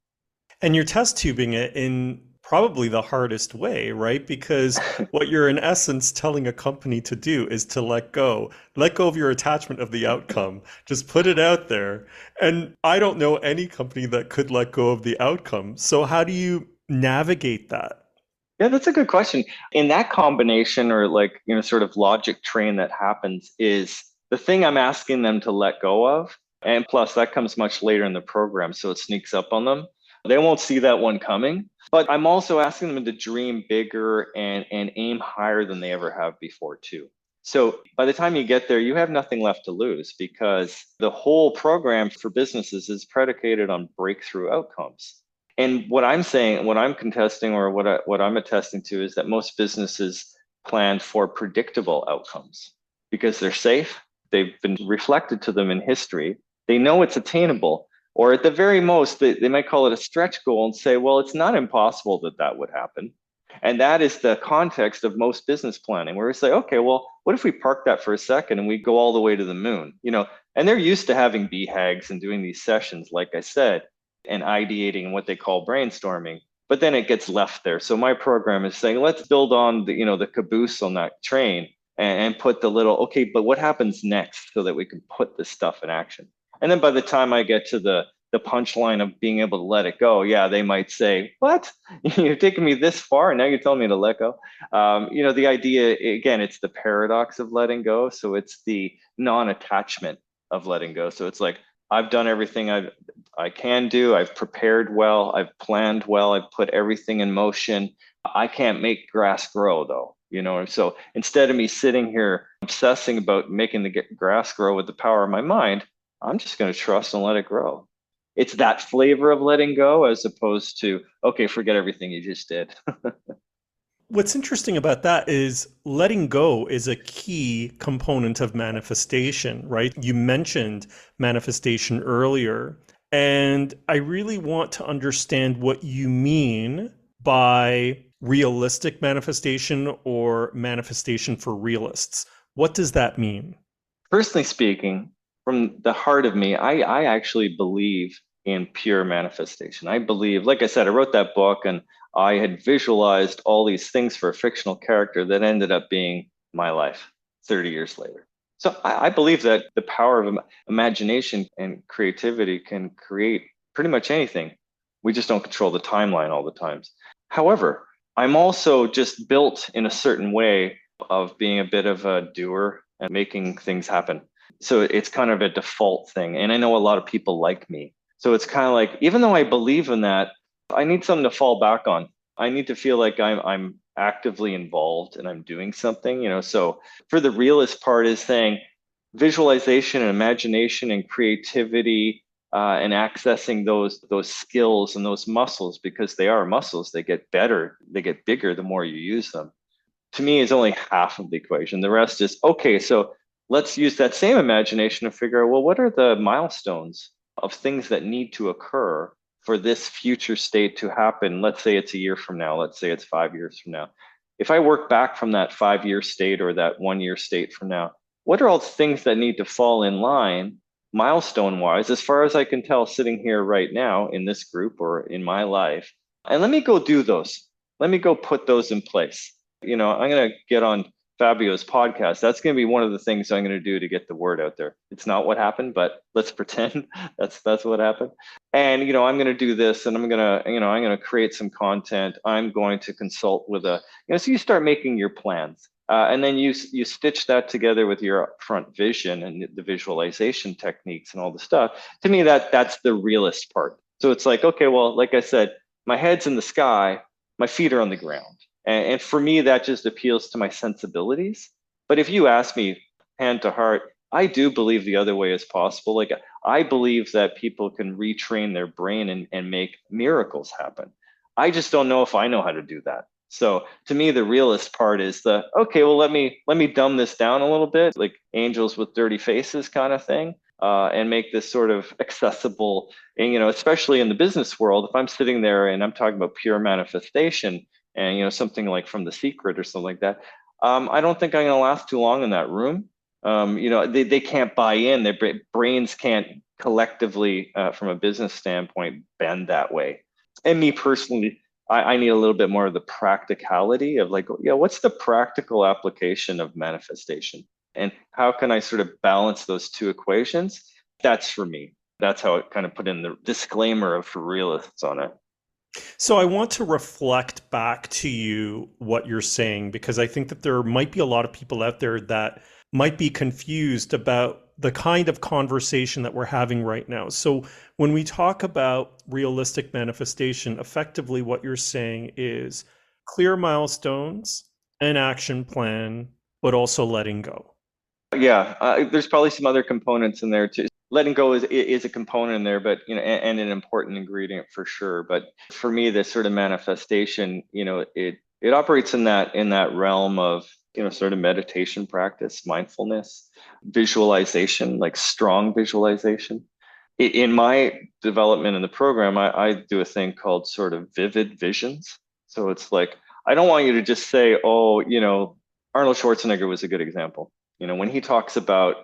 And you're test tubing it in probably the hardest way, right? Because what you're in essence telling a company to do is to let go. Let go of your attachment of the outcome. Just put it out there. And I don't know any company that could let go of the outcome. So how do you navigate that? Yeah, that's a good question. In that combination or like, sort of logic train that happens is the thing I'm asking them to let go of. And plus that comes much later in the program. So it sneaks up on them. They won't see that one coming. But I'm also asking them to dream bigger and aim higher than they ever have before too. So by the time you get there, you have nothing left to lose because the whole program for businesses is predicated on breakthrough outcomes. And what I'm saying, what I'm contesting, or what I'm attesting to is that most businesses plan for predictable outcomes because they're safe. They've been reflected to them in history. They know it's attainable, or at the very most, they might call it a stretch goal and say, well, it's not impossible that that would happen. And that is the context of most business planning, where we say, okay, well, what if we park that for a second and we go all the way to the moon? And they're used to having BHAGs and doing these sessions, like I said, and ideating and what they call brainstorming. But then it gets left there. So my program is saying, let's build on the caboose on that train and put the little, okay, but what happens next so that we can put this stuff in action? And then by the time I get to the punchline of being able to let it go, yeah, they might say, what? You're taking me this far and now you're telling me to let go. The idea, again, it's the paradox of letting go. So it's the non-attachment of letting go. So it's like, I've done everything I can do. I've prepared well. I've planned well. I've put everything in motion. I can't make grass grow though. So instead of me sitting here obsessing about making the grass grow with the power of my mind, I'm just going to trust and let it grow. It's that flavor of letting go as opposed to, okay, forget everything you just did. What's interesting about that is letting go is a key component of manifestation, right? You mentioned manifestation earlier, and I really want to understand what you mean by realistic manifestation or manifestation for realists. What does that mean? Personally speaking, from the heart of me, I actually believe in pure manifestation. I believe, like I said, I wrote that book and I had visualized all these things for a fictional character that ended up being my life 30 years later. So I believe that the power of imagination and creativity can create pretty much anything. We just don't control the timeline all the times. However, I'm also just built in a certain way of being a bit of a doer and making things happen. So it's kind of a default thing. And I know a lot of people like me. So it's kind of like, even though I believe in that, I need something to fall back on. I need to feel like I'm actively involved and I'm doing something. So for the realist part is saying visualization and imagination and creativity and accessing those skills and those muscles, because they are muscles, they get better, they get bigger the more you use them. To me is only half of the equation. The rest is, okay, so let's use that same imagination to figure out, well, what are the milestones of things that need to occur for this future state to happen? Let's say it's a year from now. Let's say it's 5 years from now. If I work back from that 5-year state or that 1-year state from now, what are all the things that need to fall in line milestone wise, as far as I can tell, sitting here right now in this group or in my life? And let me go do those. Let me go put those in place. I'm going to get on Fabio's podcast. That's going to be one of the things I'm going to do to get the word out there. It's not what happened, but let's pretend that's what happened. And I'm going to do this, and I'm going to create some content. I'm going to consult with so you start making your plans. And then you stitch that together with your upfront vision and the visualization techniques and all the stuff. To me, that's the realist part. So it's like, okay, well, like I said, my head's in the sky, my feet are on the ground. And for me, that just appeals to my sensibilities. But if you ask me hand to heart, I do believe the other way is possible. Like I believe that people can retrain their brain and make miracles happen. I just don't know if I know how to do that. So to me, the realist part is the okay. Well, let me dumb this down a little bit, like angels with dirty faces kind of thing, and make this sort of accessible. And especially in the business world, if I'm sitting there and I'm talking about pure manifestation, and something like From the Secret or something like that, I don't think I'm going to last too long in that room. They can't buy in. Their brains can't collectively, from a business standpoint, bend that way. And me personally, I need a little bit more of the practicality of like, yeah, what's the practical application of manifestation? And how can I sort of balance those two equations? That's for me. That's how I kind of put in the disclaimer of for realists on it. So I want to reflect back to you what you're saying, because I think that there might be a lot of people out there that might be confused about the kind of conversation that we're having right now. So when we talk about realistic manifestation, effectively what you're saying is clear milestones, an action plan, but also letting go. Yeah, there's probably some other components in there too. Letting go is a component in there, but and an important ingredient for sure. But for me, this sort of manifestation, it operates in that realm of sort of meditation practice, mindfulness, visualization, like strong visualization. In my development in the program, I do a thing called sort of vivid visions. So it's like I don't want you to just say, oh, Arnold Schwarzenegger was a good example. When he talks about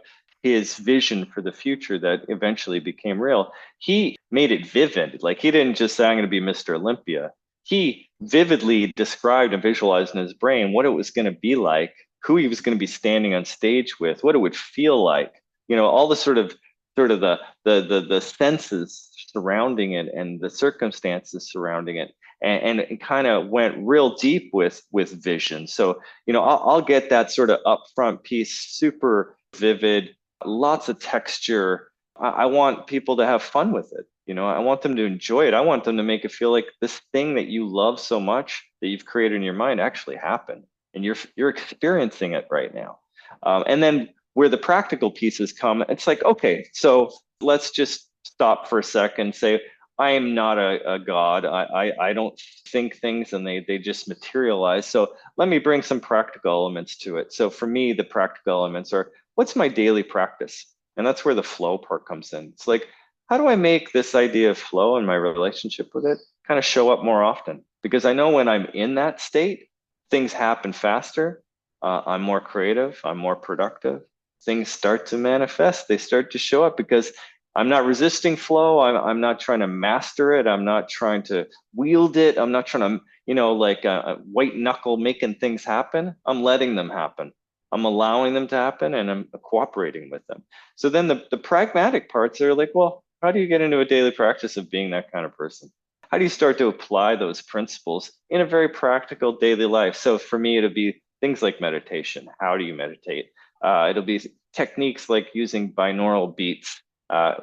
his vision for the future that eventually became real, he made it vivid. Like he didn't just say, I'm going to be Mr. Olympia. He vividly described and visualized in his brain what it was going to be like, who he was going to be standing on stage with, what it would feel like, all the sort of the senses surrounding it and the circumstances surrounding it. And it kind of went real deep with vision. So I'll get that sort of upfront piece, super vivid, lots of texture. I want people to have fun with it. I want them to enjoy it. I want them to make it feel like this thing that you love so much that you've created in your mind actually happened, and you're experiencing it right now. And then where the practical pieces come, it's like, okay, so let's just stop for a second and say, I am not a god. I don't think things and they just materialize. So let me bring some practical elements to it. So for me, the practical elements are what's my daily practice? And that's where the flow part comes in. It's like, how do I make this idea of flow and my relationship with it kind of show up more often? Because I know when I'm in that state, things happen faster. I'm more creative. I'm more productive. Things start to manifest. They start to show up because I'm not resisting flow. I'm not trying to master it. I'm not trying to wield it. I'm not trying to, like a white knuckle making things happen. I'm letting them happen. I'm allowing them to happen and I'm cooperating with them. So then the pragmatic parts are like, well, how do you get into a daily practice of being that kind of person? How do you start to apply those principles in a very practical daily life? So for me, it'll be things like meditation. How do you meditate? It'll be techniques like using binaural beats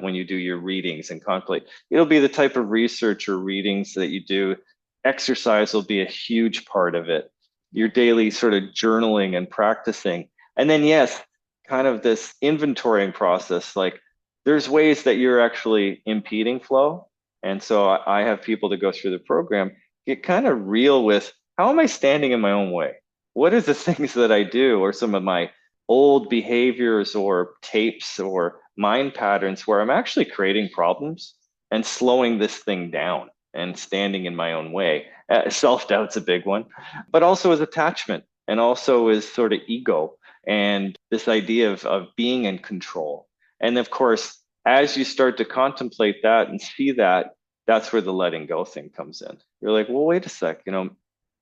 when you do your readings and contemplate. It'll be the type of research or readings that you do. Exercise will be a huge part of it. Your daily sort of journaling and practicing. And then, yes, kind of this inventorying process. Like there's ways that you're actually impeding flow. And so I have people that go through the program get kind of real with how am I standing in my own way? What are the things that I do or some of my old behaviors or tapes or mind patterns where I'm actually creating problems and slowing this thing down and standing in my own way. Self-doubt's a big one, but also is attachment and also is sort of ego and this idea of being in control. And of course, as you start to contemplate that and see that, that's where the letting go thing comes in. You're like, well, wait a sec,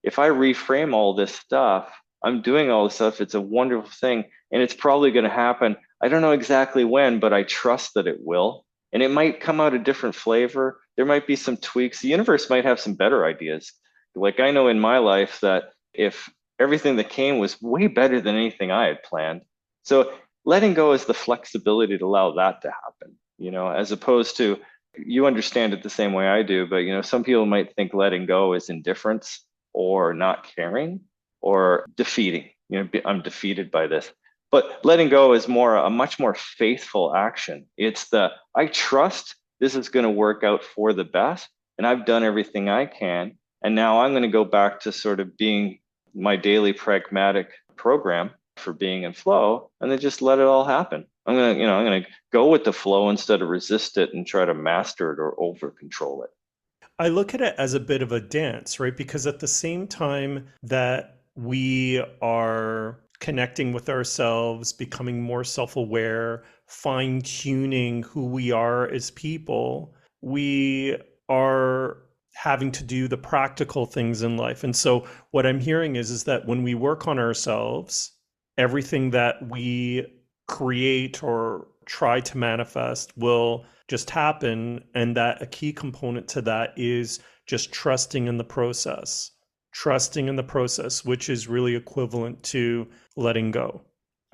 if I reframe all this stuff, I'm doing all this stuff. It's a wonderful thing. And it's probably going to happen. I don't know exactly when, but I trust that it will. And it might come out a different flavor. There might be some tweaks. The universe might have some better ideas. Like I know in my life that if everything that came was way better than anything I had planned. So letting go is the flexibility to allow that to happen, as opposed to, you understand it the same way I do, but some people might think letting go is indifference or not caring or defeating. I'm defeated by this. But letting go is a much more faithful action. It's I trust this is going to work out for the best, and I've done everything I can. And now I'm going to go back to sort of being my daily pragmatic program for being in flow, and then just let it all happen. I'm gonna go with the flow instead of resist it and try to master it or over control it. I look at it as a bit of a dance, right? Because at the same time that we are connecting with ourselves, becoming more self aware, fine tuning who we are as people, we are having to do the practical things in life. And so what I'm hearing is that when we work on ourselves, everything that we create or try to manifest will just happen. And that a key component to that is just trusting in the process, which is really equivalent to letting go.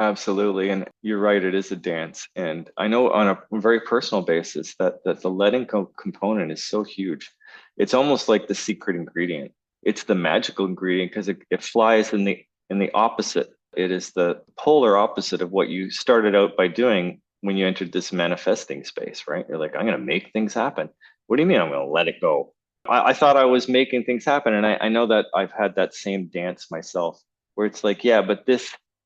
Absolutely. And you're right, it is a dance. And I know on a very personal basis that the letting go component is so huge. It's almost like the secret ingredient. It's the magical ingredient because it flies in the opposite. It is the polar opposite of what you started out by doing when you entered this manifesting space, right? You're like, I'm going to make things happen. What do you mean I'm going to let it go? I thought I was making things happen. And I know that I've had that same dance myself where it's like, yeah, but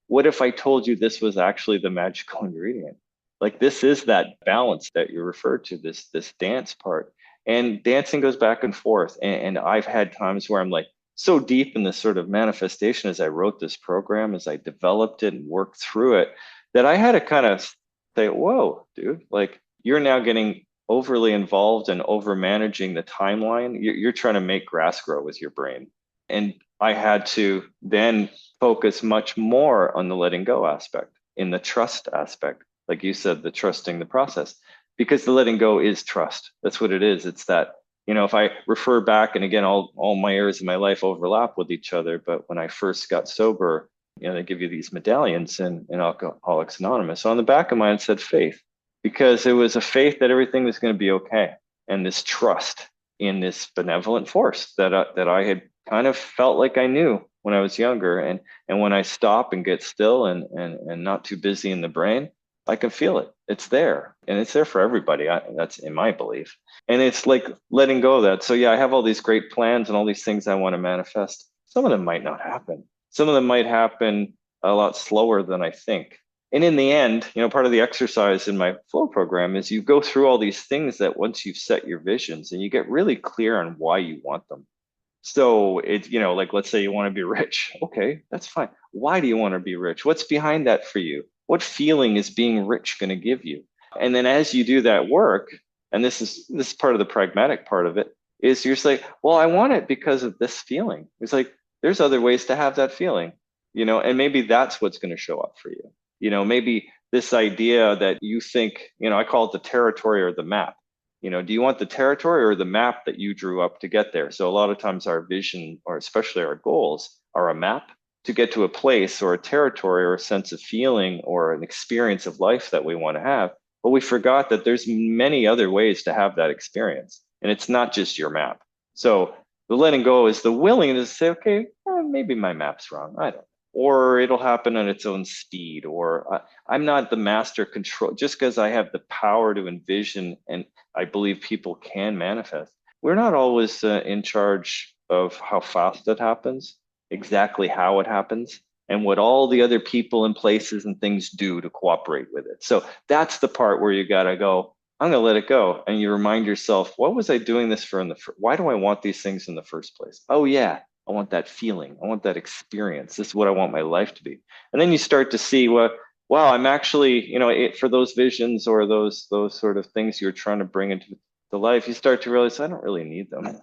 what if I told you this was actually the magical ingredient? Like this is that balance that you referred to, this dance part. And dancing goes back and forth. And I've had times where I'm like so deep in this sort of manifestation as I wrote this program, as I developed it and worked through it, that I had to kind of say, whoa, dude, like you're now getting overly involved and over managing the timeline. You're trying to make grass grow with your brain. And I had to then focus much more on the letting go aspect, in the trust aspect. Like you said, the trusting the process, because the letting go is trust. That's what it is. It's that, if I refer back, and again, all my areas of my life overlap with each other. But when I first got sober, they give you these medallions in Alcoholics Anonymous. So on the back of mine, it said faith, because it was a faith that everything was going to be okay. And this trust in this benevolent force that I had kind of felt like I knew when I was younger. And when I stop and get still and not too busy in the brain, I can feel it. It's there. And it's there for everybody. That's in my belief. And it's like letting go of that. So yeah, I have all these great plans and all these things I want to manifest. Some of them might not happen. Some of them might happen a lot slower than I think. And in the end, part of the exercise in my flow program is you go through all these things that once you've set your visions and you get really clear on why you want them. So it's, like, let's say you want to be rich. Okay, that's fine. Why do you want to be rich? What's behind that for you? What feeling is being rich going to give you? And then as you do that work, and this is part of the pragmatic part of it, is you're just like, well, I want it because of this feeling. It's like, there's other ways to have that feeling, and maybe that's what's going to show up for you. Maybe this idea that you think, I call it the territory or the map. Do you want the territory or the map that you drew up to get there? So a lot of times our vision, or especially our goals, are a map to get to a place or a territory or a sense of feeling or an experience of life that we want to have. But we forgot that there's many other ways to have that experience. And it's not just your map. So the letting go is the willingness to say, okay, maybe my map's wrong. I don't know. Or it'll happen at its own speed, or I'm not the master control. Just because I have the power to envision and I believe people can manifest, we're not always in charge of how fast it happens, exactly how it happens, and what all the other people and places and things do to cooperate with it. So that's the part where you got to go, I'm going to let it go. And you remind yourself, what was I doing this for why do I want these things in the first place? Oh, yeah. I want that feeling. I want that experience. This is what I want my life to be. And then you start to see, well, wow, I'm actually, for those visions or those sort of things you're trying to bring into the life, you start to realize I don't really need them.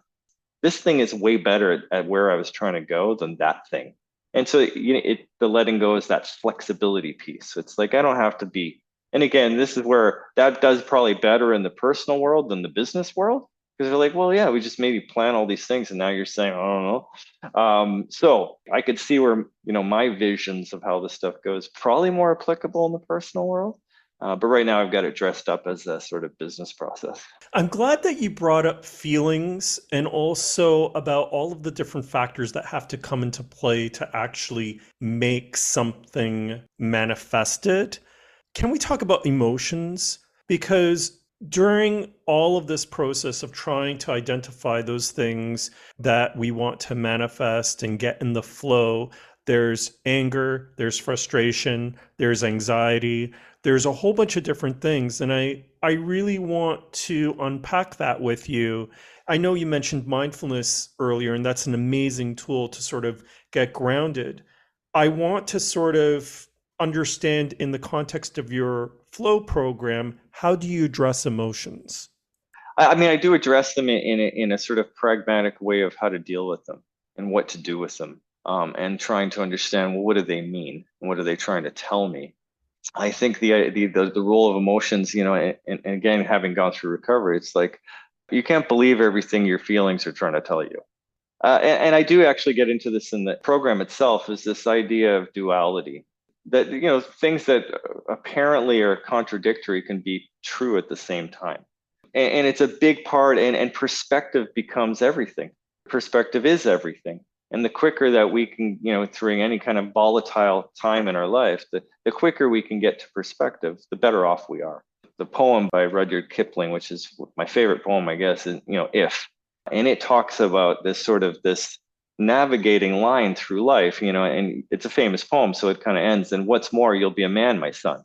This thing is way better at where I was trying to go than that thing. And so the letting go is that flexibility piece. So it's like, I don't have to be, and again, this is where that does probably better in the personal world than the business world. Because they're like, well, yeah, we just maybe plan all these things, and now you're saying, I don't know. So I could see where, my visions of how this stuff goes probably more applicable in the personal world. But right now I've got it dressed up as a sort of business process. I'm glad that you brought up feelings and also about all of the different factors that have to come into play to actually make something manifested. Can we talk about emotions? Because during all of this process of trying to identify those things that we want to manifest and get in the flow, there's anger, there's frustration, there's anxiety, there's a whole bunch of different things. And I really want to unpack that with you. I know you mentioned mindfulness earlier, and that's an amazing tool to sort of get grounded. I want to sort of understand in the context of your flow program, how do you address emotions? I mean, I do address them in a sort of pragmatic way of how to deal with them and what to do with them, and trying to understand, well, what do they mean? What are they trying to tell me? I think the role of emotions, and again, having gone through recovery, it's like you can't believe everything your feelings are trying to tell you. And I do actually get into this in the program itself, is this idea of duality, that things that apparently are contradictory can be true at the same time. And it's a big part, and perspective becomes everything. Perspective is everything. And the quicker that we can, through any kind of volatile time in our life, the quicker we can get to perspective, the better off we are. The poem by Rudyard Kipling, which is my favorite poem, I guess, is, If. And it talks about this navigating line through life, and it's a famous poem. So it kind of ends, and what's more, you'll be a man, my son.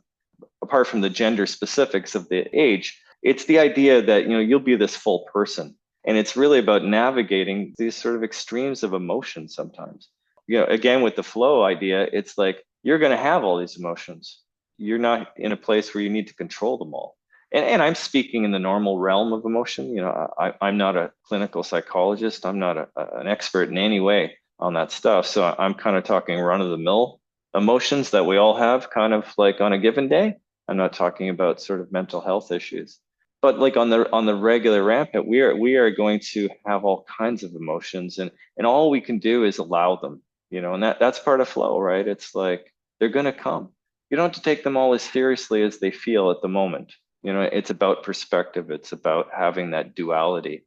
Apart from the gender specifics of the age, it's the idea that, you'll be this full person. And it's really about navigating these sort of extremes of emotion sometimes. Again, with the flow idea, it's like you're going to have all these emotions. You're not in a place where you need to control them all. And I'm speaking in the normal realm of emotion. I'm not a clinical psychologist. I'm not an expert in any way on that stuff. So I'm kind of talking run of the mill emotions that we all have kind of like on a given day. I'm not talking about sort of mental health issues. But like on the regular rampant, we are going to have all kinds of emotions, and all we can do is allow them, and that's part of flow, right? It's like they're gonna come. You don't have to take them all as seriously as they feel at the moment. It's about perspective. It's about having that duality.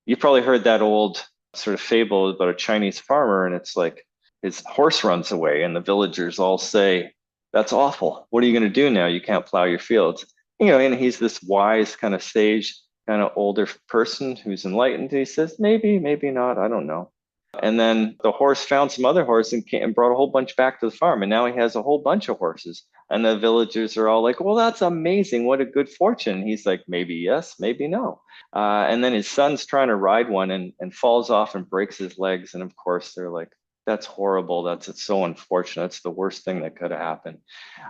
You've probably heard that old sort of fable about a Chinese farmer, and it's like his horse runs away, and the villagers all say, "That's awful. What are you going to do now? You can't plow your fields." And he's this wise kind of sage, kind of older person who's enlightened. He says, "Maybe, maybe not. I don't know." And then the horse found some other horse and brought a whole bunch back to the farm. And now he has a whole bunch of horses. And the villagers are all like, "Well, that's amazing. What a good fortune." And he's like, "Maybe yes, maybe no." And then his son's trying to ride one and falls off and breaks his legs. And of course, they're like, "That's horrible. It's so unfortunate. It's the worst thing that could have happened."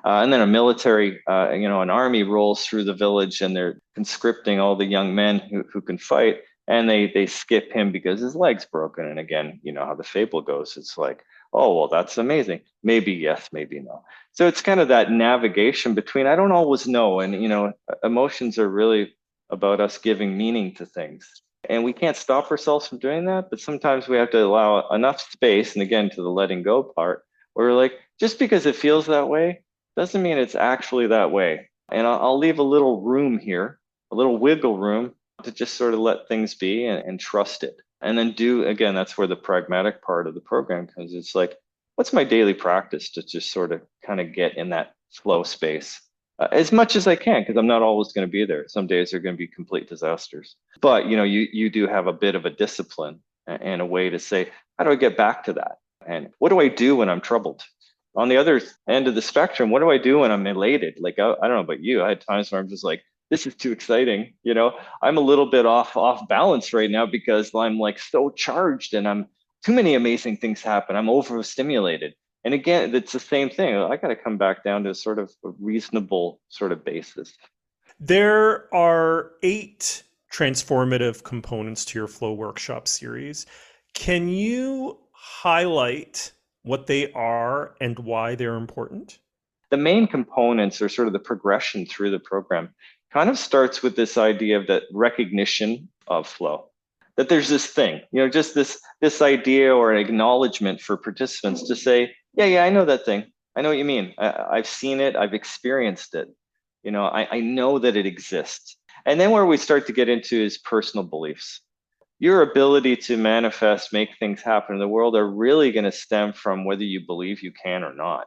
And then a military, an army rolls through the village, and they're conscripting all the young men who can fight. And they skip him because his leg's broken. And again, you know how the fable goes. It's like, "Oh, well, that's amazing. Maybe yes, maybe no." So it's kind of that navigation between, I don't always know. And, emotions are really about us giving meaning to things. And we can't stop ourselves from doing that. But sometimes we have to allow enough space. And again, to the letting go part, where we're like, just because it feels that way doesn't mean it's actually that way. And I'll leave a little room here, a little wiggle room, to just sort of let things be and trust it. And then again, that's where the pragmatic part of the program comes. It's like, what's my daily practice to just sort of kind of get in that flow space as much as I can, because I'm not always going to be there. Some days are going to be complete disasters. But, you do have a bit of a discipline and a way to say, how do I get back to that? And what do I do when I'm troubled? On the other end of the spectrum, what do I do when I'm elated? Like, I don't know about you. I had times where I'm just like, this is too exciting. I'm a little bit off balance right now because I'm like so charged, and I'm too many amazing things happen. I'm overstimulated. And again, it's the same thing. I got to come back down to sort of a reasonable sort of basis. There are 8 transformative components to your Flow Workshop series. Can you highlight what they are and why they're important? The main components are sort of the progression through the program. Kind of starts with this idea of that recognition of flow. That there's this thing, just this idea or an acknowledgement for participants to say, yeah, I know that thing. I know what you mean. I've seen it. I've experienced it. I know that it exists. And then where we start to get into is personal beliefs. Your ability to manifest, make things happen in the world are really going to stem from whether you believe you can or not.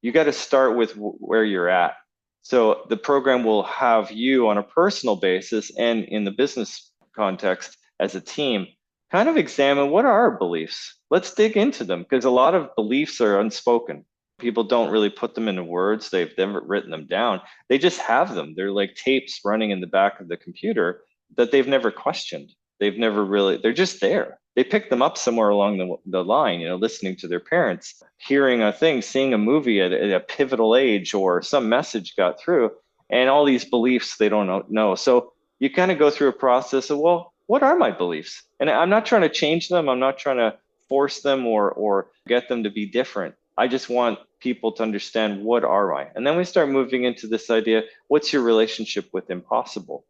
You got to start with where you're at. So the program will have you on a personal basis and in the business context as a team kind of examine what are our beliefs. Let's dig into them because a lot of beliefs are unspoken. People don't really put them into words. They've never written them down. They just have them. They're like tapes running in the back of the computer that they've never questioned. They're just there. They picked them up somewhere along the line, listening to their parents, hearing a thing, seeing a movie at a pivotal age, or some message got through, and all these beliefs they don't know. So you kind of go through a process of, well, what are my beliefs? And I'm not trying to change them. I'm not trying to force them or get them to be different. I just want people to understand what are I? And then we start moving into this idea, what's your relationship with impossible?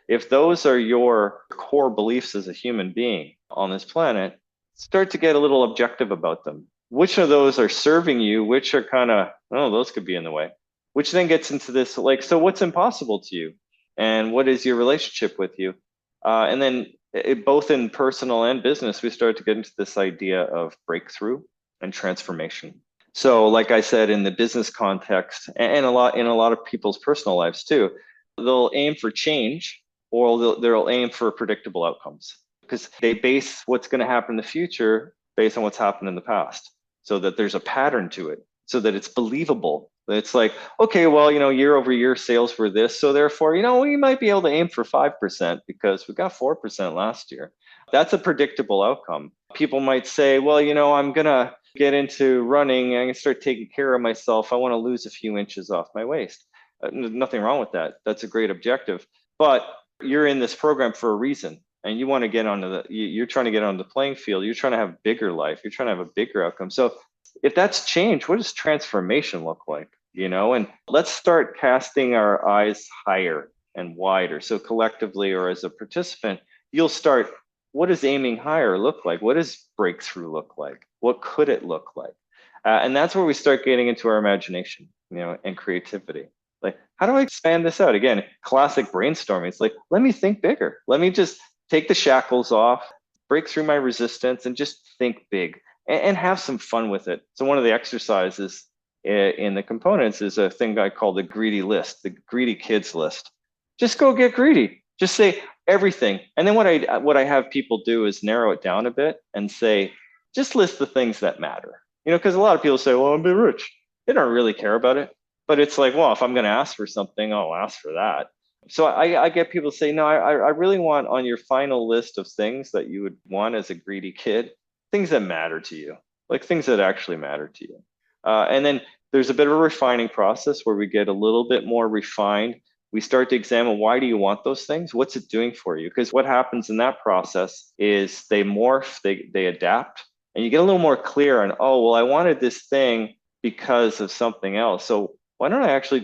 If those are your core beliefs as a human being on this planet, start to get a little objective about them. Which of those are serving you? Which are kind of, oh, those could be in the way. Which then gets into this, like, so what's impossible to you? And what is your relationship with you? And then both in personal and business, we start to get into this idea of breakthrough and transformation. So like I said, in the business context and in a lot of people's personal lives too, they'll aim for change or they'll aim for predictable outcomes because they base what's going to happen in the future based on what's happened in the past so that there's a pattern to it, so that it's believable. It's like, okay, well, year over year sales were this. So therefore, we might be able to aim for 5% because we got 4% last year. That's a predictable outcome. People might say, well, I'm going to get into running. I'm going to start taking care of myself. I want to lose a few inches off my waist. Nothing wrong with that. That's a great objective. But you're in this program for a reason. And you want to get you're trying to get on the playing field. You're trying to have bigger life. You're trying to have a bigger outcome. So if that's change, what does transformation look like? And let's start casting our eyes higher and wider. So collectively or as a participant, you'll start, what does aiming higher look like? What does breakthrough look like? What could it look like? And that's where we start getting into our imagination, and creativity. Like, how do I expand this out? Again, classic brainstorming. It's like, let me think bigger. Let me just take the shackles off, break through my resistance, and just think big and have some fun with it. So one of the exercises in the components is a thing I call the greedy list, the greedy kids list. Just go get greedy. Just say everything. And then what I have people do is narrow it down a bit and say, just list the things that matter. Because a lot of people say, well, I'm be rich. They don't really care about it. But it's like, well, if I'm going to ask for something, I'll ask for that. So I get people say, no, I really want on your final list of things that you would want as a greedy kid, things that matter to you, like things that actually matter to you. And then there's a bit of a refining process where we get a little bit more refined. We start to examine, why do you want those things? What's it doing for you? Because what happens in that process is they morph, they adapt, and you get a little more clear on, oh, well, I wanted this thing because of something else. So why don't I actually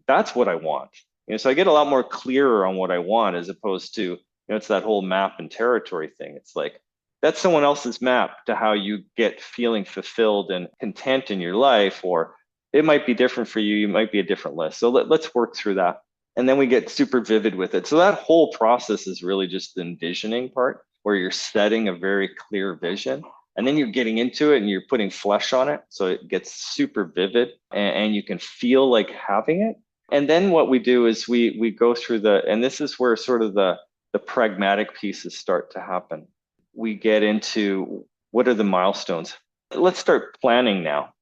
that's what I want. So I get a lot more clearer on what I want as opposed to, it's that whole map and territory thing. It's like, that's someone else's map to how you get feeling fulfilled and content in your life, or it might be different for you. You might be a different list. So let's work through that. And then we get super vivid with it. So that whole process is really just the envisioning part where you're setting a very clear vision. And then you're getting into it and you're putting flesh on it. So it gets super vivid and you can feel like having it. And then what we do is we go through and this is where sort of the pragmatic pieces start to happen. We get into, what are the milestones? Let's start planning now.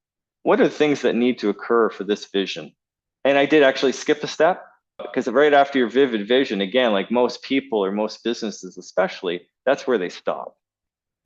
What are the things that need to occur for this vision? And I did actually skip a step because right after your vivid vision, again, like most people or most businesses especially, that's where they stop.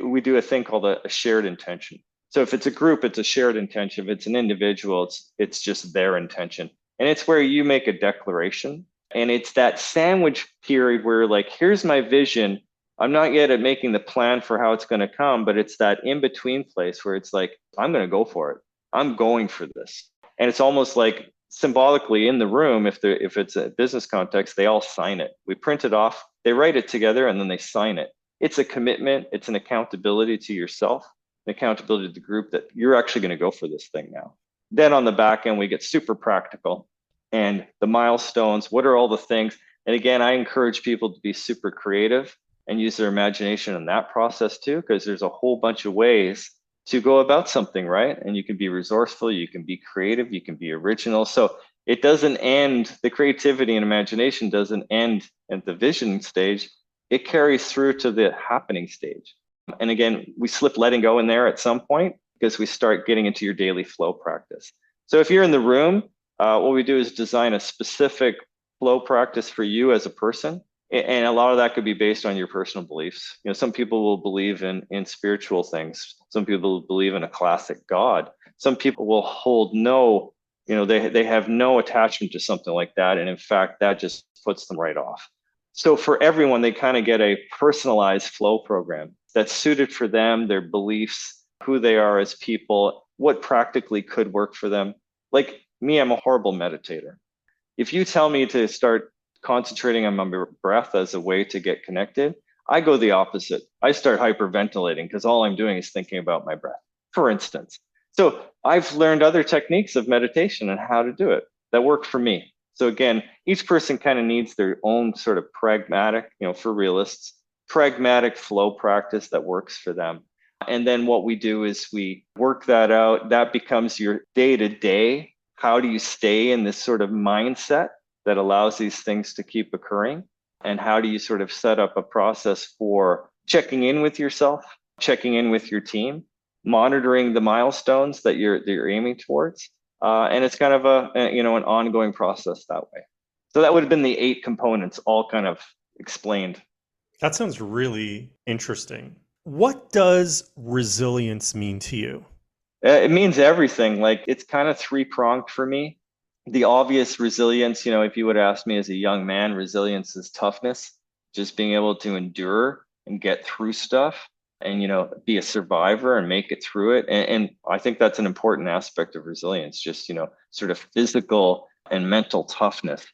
We do a thing called a shared intention. So if it's a group, it's a shared intention. If it's an individual, it's just their intention. And it's where you make a declaration. And it's that sandwich period where, like, here's my vision. I'm not yet at making the plan for how it's going to come, but it's that in-between place where it's like, I'm going to go for it. I'm going for this. And it's almost like symbolically in the room, if it's a business context, they all sign it. We print it off. They write it together and then they sign it. It's a commitment, it's an accountability to yourself, an accountability to the group that you're actually going to go for this thing now. Then on the back end, we get super practical and the milestones. What are all the things? And again, I encourage people to be super creative and use their imagination in that process too, because there's a whole bunch of ways to go about something, right? And you can be resourceful, you can be creative, you can be original. So it doesn't end, the creativity and imagination doesn't end at the vision stage. It carries through to the happening stage. And again, we slip letting go in there at some point because we start getting into your daily flow practice. So if you're in the room, what we do is design a specific flow practice for you as a person. And a lot of that could be based on your personal beliefs. You know, some people will believe in spiritual things. Some people will believe in a classic God. Some people will hold no, you know, they have no attachment to something like that. And in fact, that just puts them right off. So for everyone, they kind of get a personalized flow program that's suited for them, their beliefs, who they are as people, what practically could work for them. Like me, I'm a horrible meditator. If you tell me to start concentrating on my breath as a way to get connected, I go the opposite. I start hyperventilating because all I'm doing is thinking about my breath, for instance. So I've learned other techniques of meditation and how to do it that work for me. So again, each person kind of needs their own sort of pragmatic, you know, for realists, pragmatic flow practice that works for them. And then what we do is we work that out. That becomes your day to day. How do you stay in this sort of mindset that allows these things to keep occurring? And how do you sort of set up a process for checking in with yourself, checking in with your team, monitoring the milestones that you're aiming towards? And it's kind of an ongoing process that way. So that would have been the 8 components, all kind of explained. That sounds really interesting. What does resilience mean to you? It means everything. Like it's kind of 3-pronged for me. The obvious resilience, you know, if you would ask me as a young man, resilience is toughness, just being able to endure and get through stuff and, you know, be a survivor and make it through it. And I think that's an important aspect of resilience, just, you know, sort of physical and mental toughness.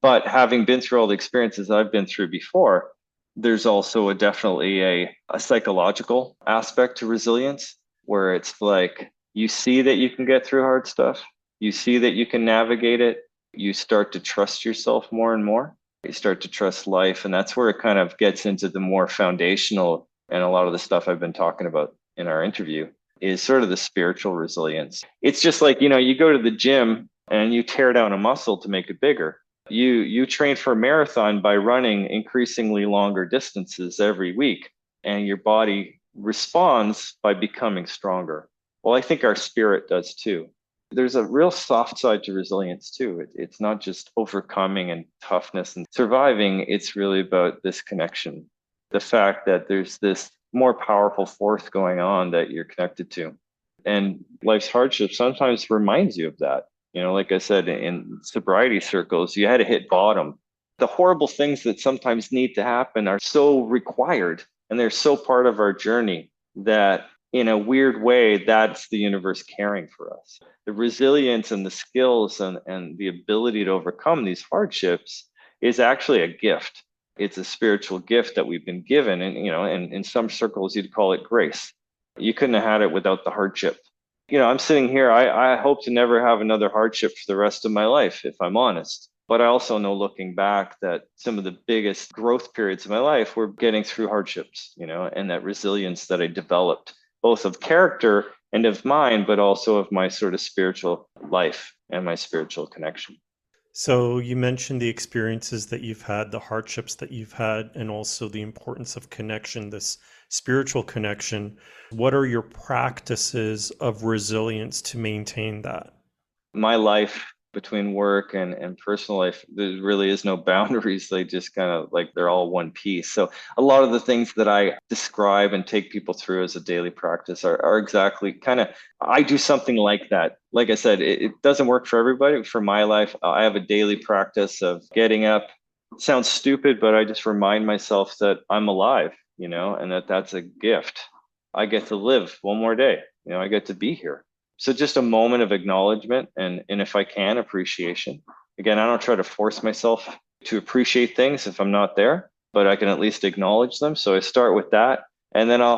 But having been through all the experiences I've been through before, there's also definitely a psychological aspect to resilience where it's like you see that you can get through hard stuff. You see that you can navigate it. You start to trust yourself more and more. You start to trust life. And that's where it kind of gets into the more foundational and a lot of the stuff I've been talking about in our interview is sort of the spiritual resilience. It's just like, you know, you go to the gym and you tear down a muscle to make it bigger. You train for a marathon by running increasingly longer distances every week, and your body responds by becoming stronger. Well, I think our spirit does too. There's a real soft side to resilience too. It's not just overcoming and toughness and surviving. It's really about this connection. The fact that there's this more powerful force going on that you're connected to. And life's hardship sometimes reminds you of that. You know, like I said, in sobriety circles, you had to hit bottom. The horrible things that sometimes need to happen are so required and they're so part of our journey that in a weird way, that's the universe caring for us. The resilience and the skills and the ability to overcome these hardships is actually a gift. It's a spiritual gift that we've been given. And, you know, and in some circles, you'd call it grace. You couldn't have had it without the hardship. You know, I'm sitting here, I hope to never have another hardship for the rest of my life, if I'm honest. But I also know looking back that some of the biggest growth periods of my life were getting through hardships, you know, and that resilience that I developed, both of character and of mind, but also of my sort of spiritual life and my spiritual connection. So you mentioned the experiences that you've had, the hardships that you've had, and also the importance of connection, this spiritual connection. What are your practices of resilience to maintain that? My life between work and personal life, there really is no boundaries. They just kind of like they're all one piece. So a lot of the things that I describe and take people through as a daily practice are exactly kind of, I do something like that. Like I said, it doesn't work for everybody. For my life, I have a daily practice of getting up. It sounds stupid, but I just remind myself that I'm alive, you know, and that's a gift. I get to live one more day. You know, I get to be here. So just a moment of acknowledgement and if I can, appreciation. Again, I don't try to force myself to appreciate things if I'm not there. but I can at least acknowledge them. So I start with that. And then I'll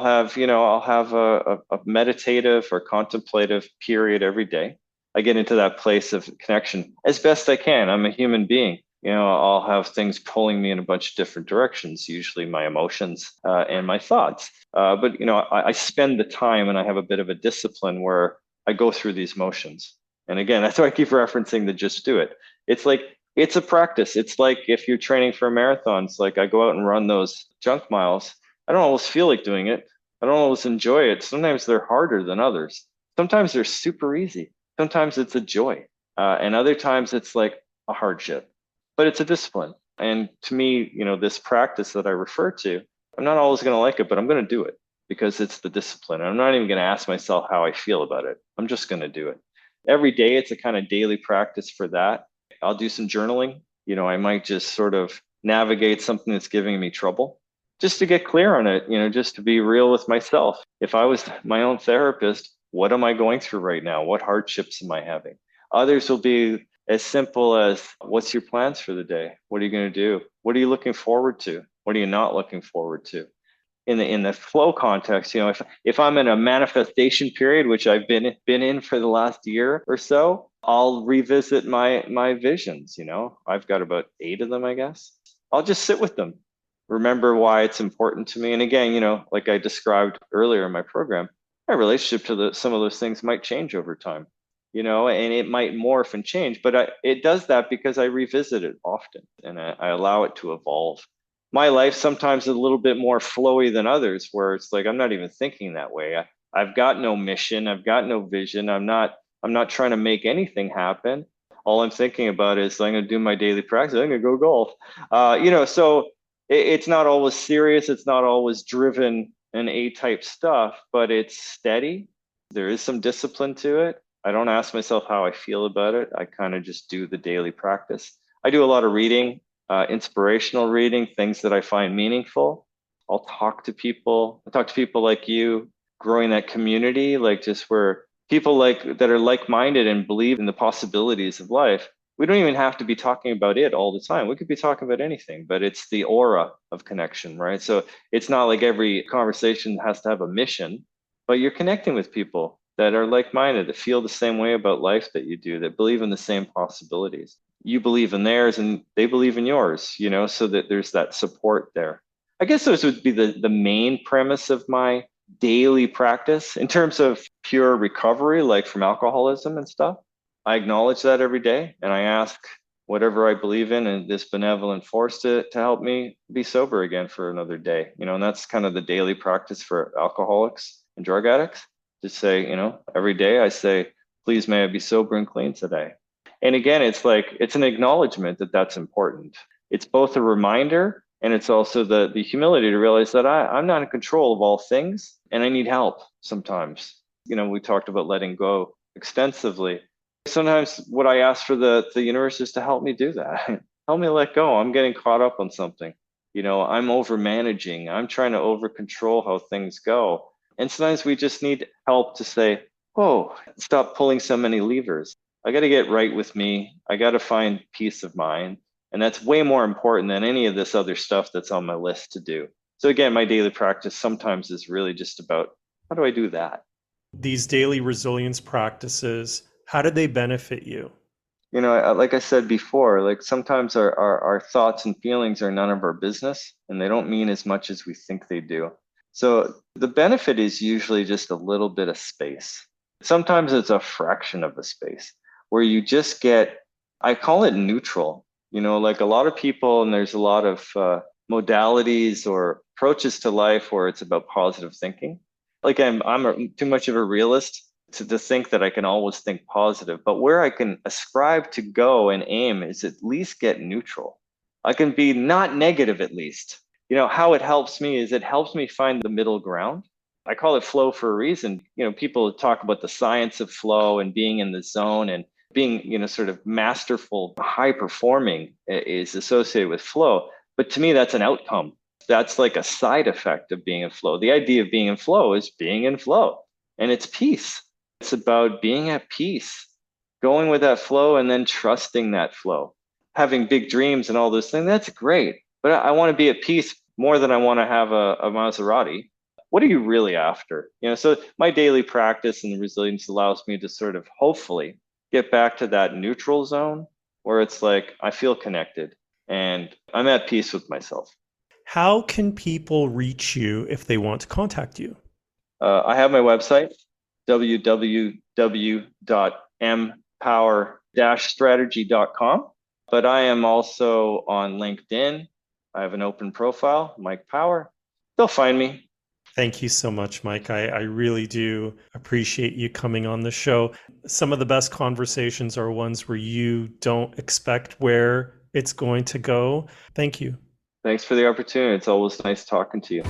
have a meditative or contemplative period every day. I get into that place of connection as best I can. I'm a human being. I'll have things pulling me in a bunch of different directions, usually my emotions and my thoughts. But I spend the time and I have a bit of a discipline where I go through these motions. And again, that's why I keep referencing the just do it. It's like, it's a practice. It's like if you're training for a marathon, it's like I go out and run those junk miles. I don't always feel like doing it. I don't always enjoy it. Sometimes they're harder than others. Sometimes they're super easy. Sometimes it's a joy. And other times it's like a hardship, but it's a discipline. And to me, this practice that I refer to, I'm not always going to like it, but I'm going to do it because it's the discipline. I'm not even going to ask myself how I feel about it. I'm just going to do it. Every day, it's a kind of daily practice for that. I'll do some journaling. I might just sort of navigate something that's giving me trouble just to get clear on it, just to be real with myself. If I was my own therapist, what am I going through right now? What hardships am I having? Others will be as simple as, what's your plans for the day? What are you going to do? What are you looking forward to? What are you not looking forward to? In the flow context, if I'm in a manifestation period, which I've been in for the last year or so, I'll revisit my visions. I've got about 8 of them, I guess. I'll just sit with them, remember why it's important to me. And again, like I described earlier in my program, my relationship to some of those things might change over time, and it might morph and change, but it does that because I revisit it often and I allow it to evolve. My life sometimes is a little bit more flowy than others, where it's like I'm not even thinking that way. I've got no mission, I've got no vision. I'm not trying to make anything happen. All I'm thinking about is I'm going to do my daily practice. I'm going to go golf. So it's not always serious. It's not always driven and A-type stuff, but it's steady. There is some discipline to it. I don't ask myself how I feel about it. I kind of just do the daily practice. I do a lot of reading. Inspirational reading, things that I find meaningful. I'll talk to people. I talk to people like you, growing that community, like just where people that are like-minded and believe in the possibilities of life. We don't even have to be talking about it all the time. We could be talking about anything, but it's the aura of connection, right? So it's not like every conversation has to have a mission, but you're connecting with people that are like-minded, that feel the same way about life that you do, that believe in the same possibilities. You believe in theirs and they believe in yours, so that there's that support there. I guess those would be the main premise of my daily practice in terms of pure recovery, like from alcoholism and stuff. I acknowledge that every day and I ask whatever I believe in and this benevolent force to help me be sober again for another day, and that's kind of the daily practice for alcoholics and drug addicts. Just say, every day I say, please may I be sober and clean today. And again, it's like, it's an acknowledgement that that's important. It's both a reminder and it's also the humility to realize that I'm not in control of all things and I need help sometimes. We talked about letting go extensively. Sometimes what I ask for the universe is to help me do that. Help me let go. I'm getting caught up on something. I'm over managing. I'm trying to over control how things go. And sometimes we just need help to say, whoa, stop pulling so many levers. I got to get right with me. I got to find peace of mind. And that's way more important than any of this other stuff that's on my list to do. So again, my daily practice sometimes is really just about, how do I do that? These daily resilience practices, how do they benefit you? Like I said before, like sometimes our thoughts and feelings are none of our business and they don't mean as much as we think they do. So the benefit is usually just a little bit of space. Sometimes it's a fraction of a space where you just get, I call it neutral. Like a lot of people, and there's a lot of modalities or approaches to life where it's about positive thinking. Like I'm too much of a realist to think that I can always think positive, but where I can ascribe to go and aim is at least get neutral. I can be not negative at least. How it helps me is it helps me find the middle ground. I call it flow for a reason. People talk about the science of flow and being in the zone and being, sort of masterful, high performing is associated with flow. But to me, that's an outcome. That's like a side effect of being in flow. The idea of being in flow is being in flow, and it's peace. It's about being at peace, going with that flow and then trusting that flow. Having big dreams and all those things, that's great. but I want to be at peace more than I want to have a Maserati. What are you really after? So my daily practice and the resilience allows me to sort of hopefully get back to that neutral zone where it's like I feel connected and I'm at peace with myself. How can people reach you if they want to contact you? I have my website, www.mpower-strategy.com, but I am also on LinkedIn. I have an open profile, Mike Power. They'll find me. Thank you so much, Mike. I really do appreciate you coming on the show. Some of the best conversations are ones where you don't expect where it's going to go. Thank you. Thanks for the opportunity. It's always nice talking to you.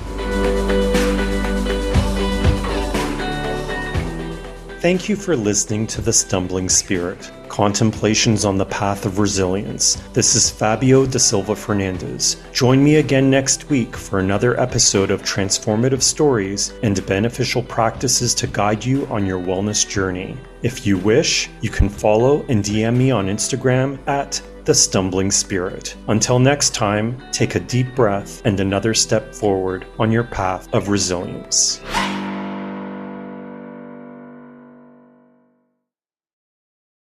Thank you for listening to The Stumbling Spirit, Contemplations on the Path of Resilience. This is Fabio da Silva Fernandez. Join me again next week for another episode of transformative stories and beneficial practices to guide you on your wellness journey. If you wish, you can follow and DM me on Instagram at The Stumbling Spirit. Until next time, take a deep breath and another step forward on your path of resilience.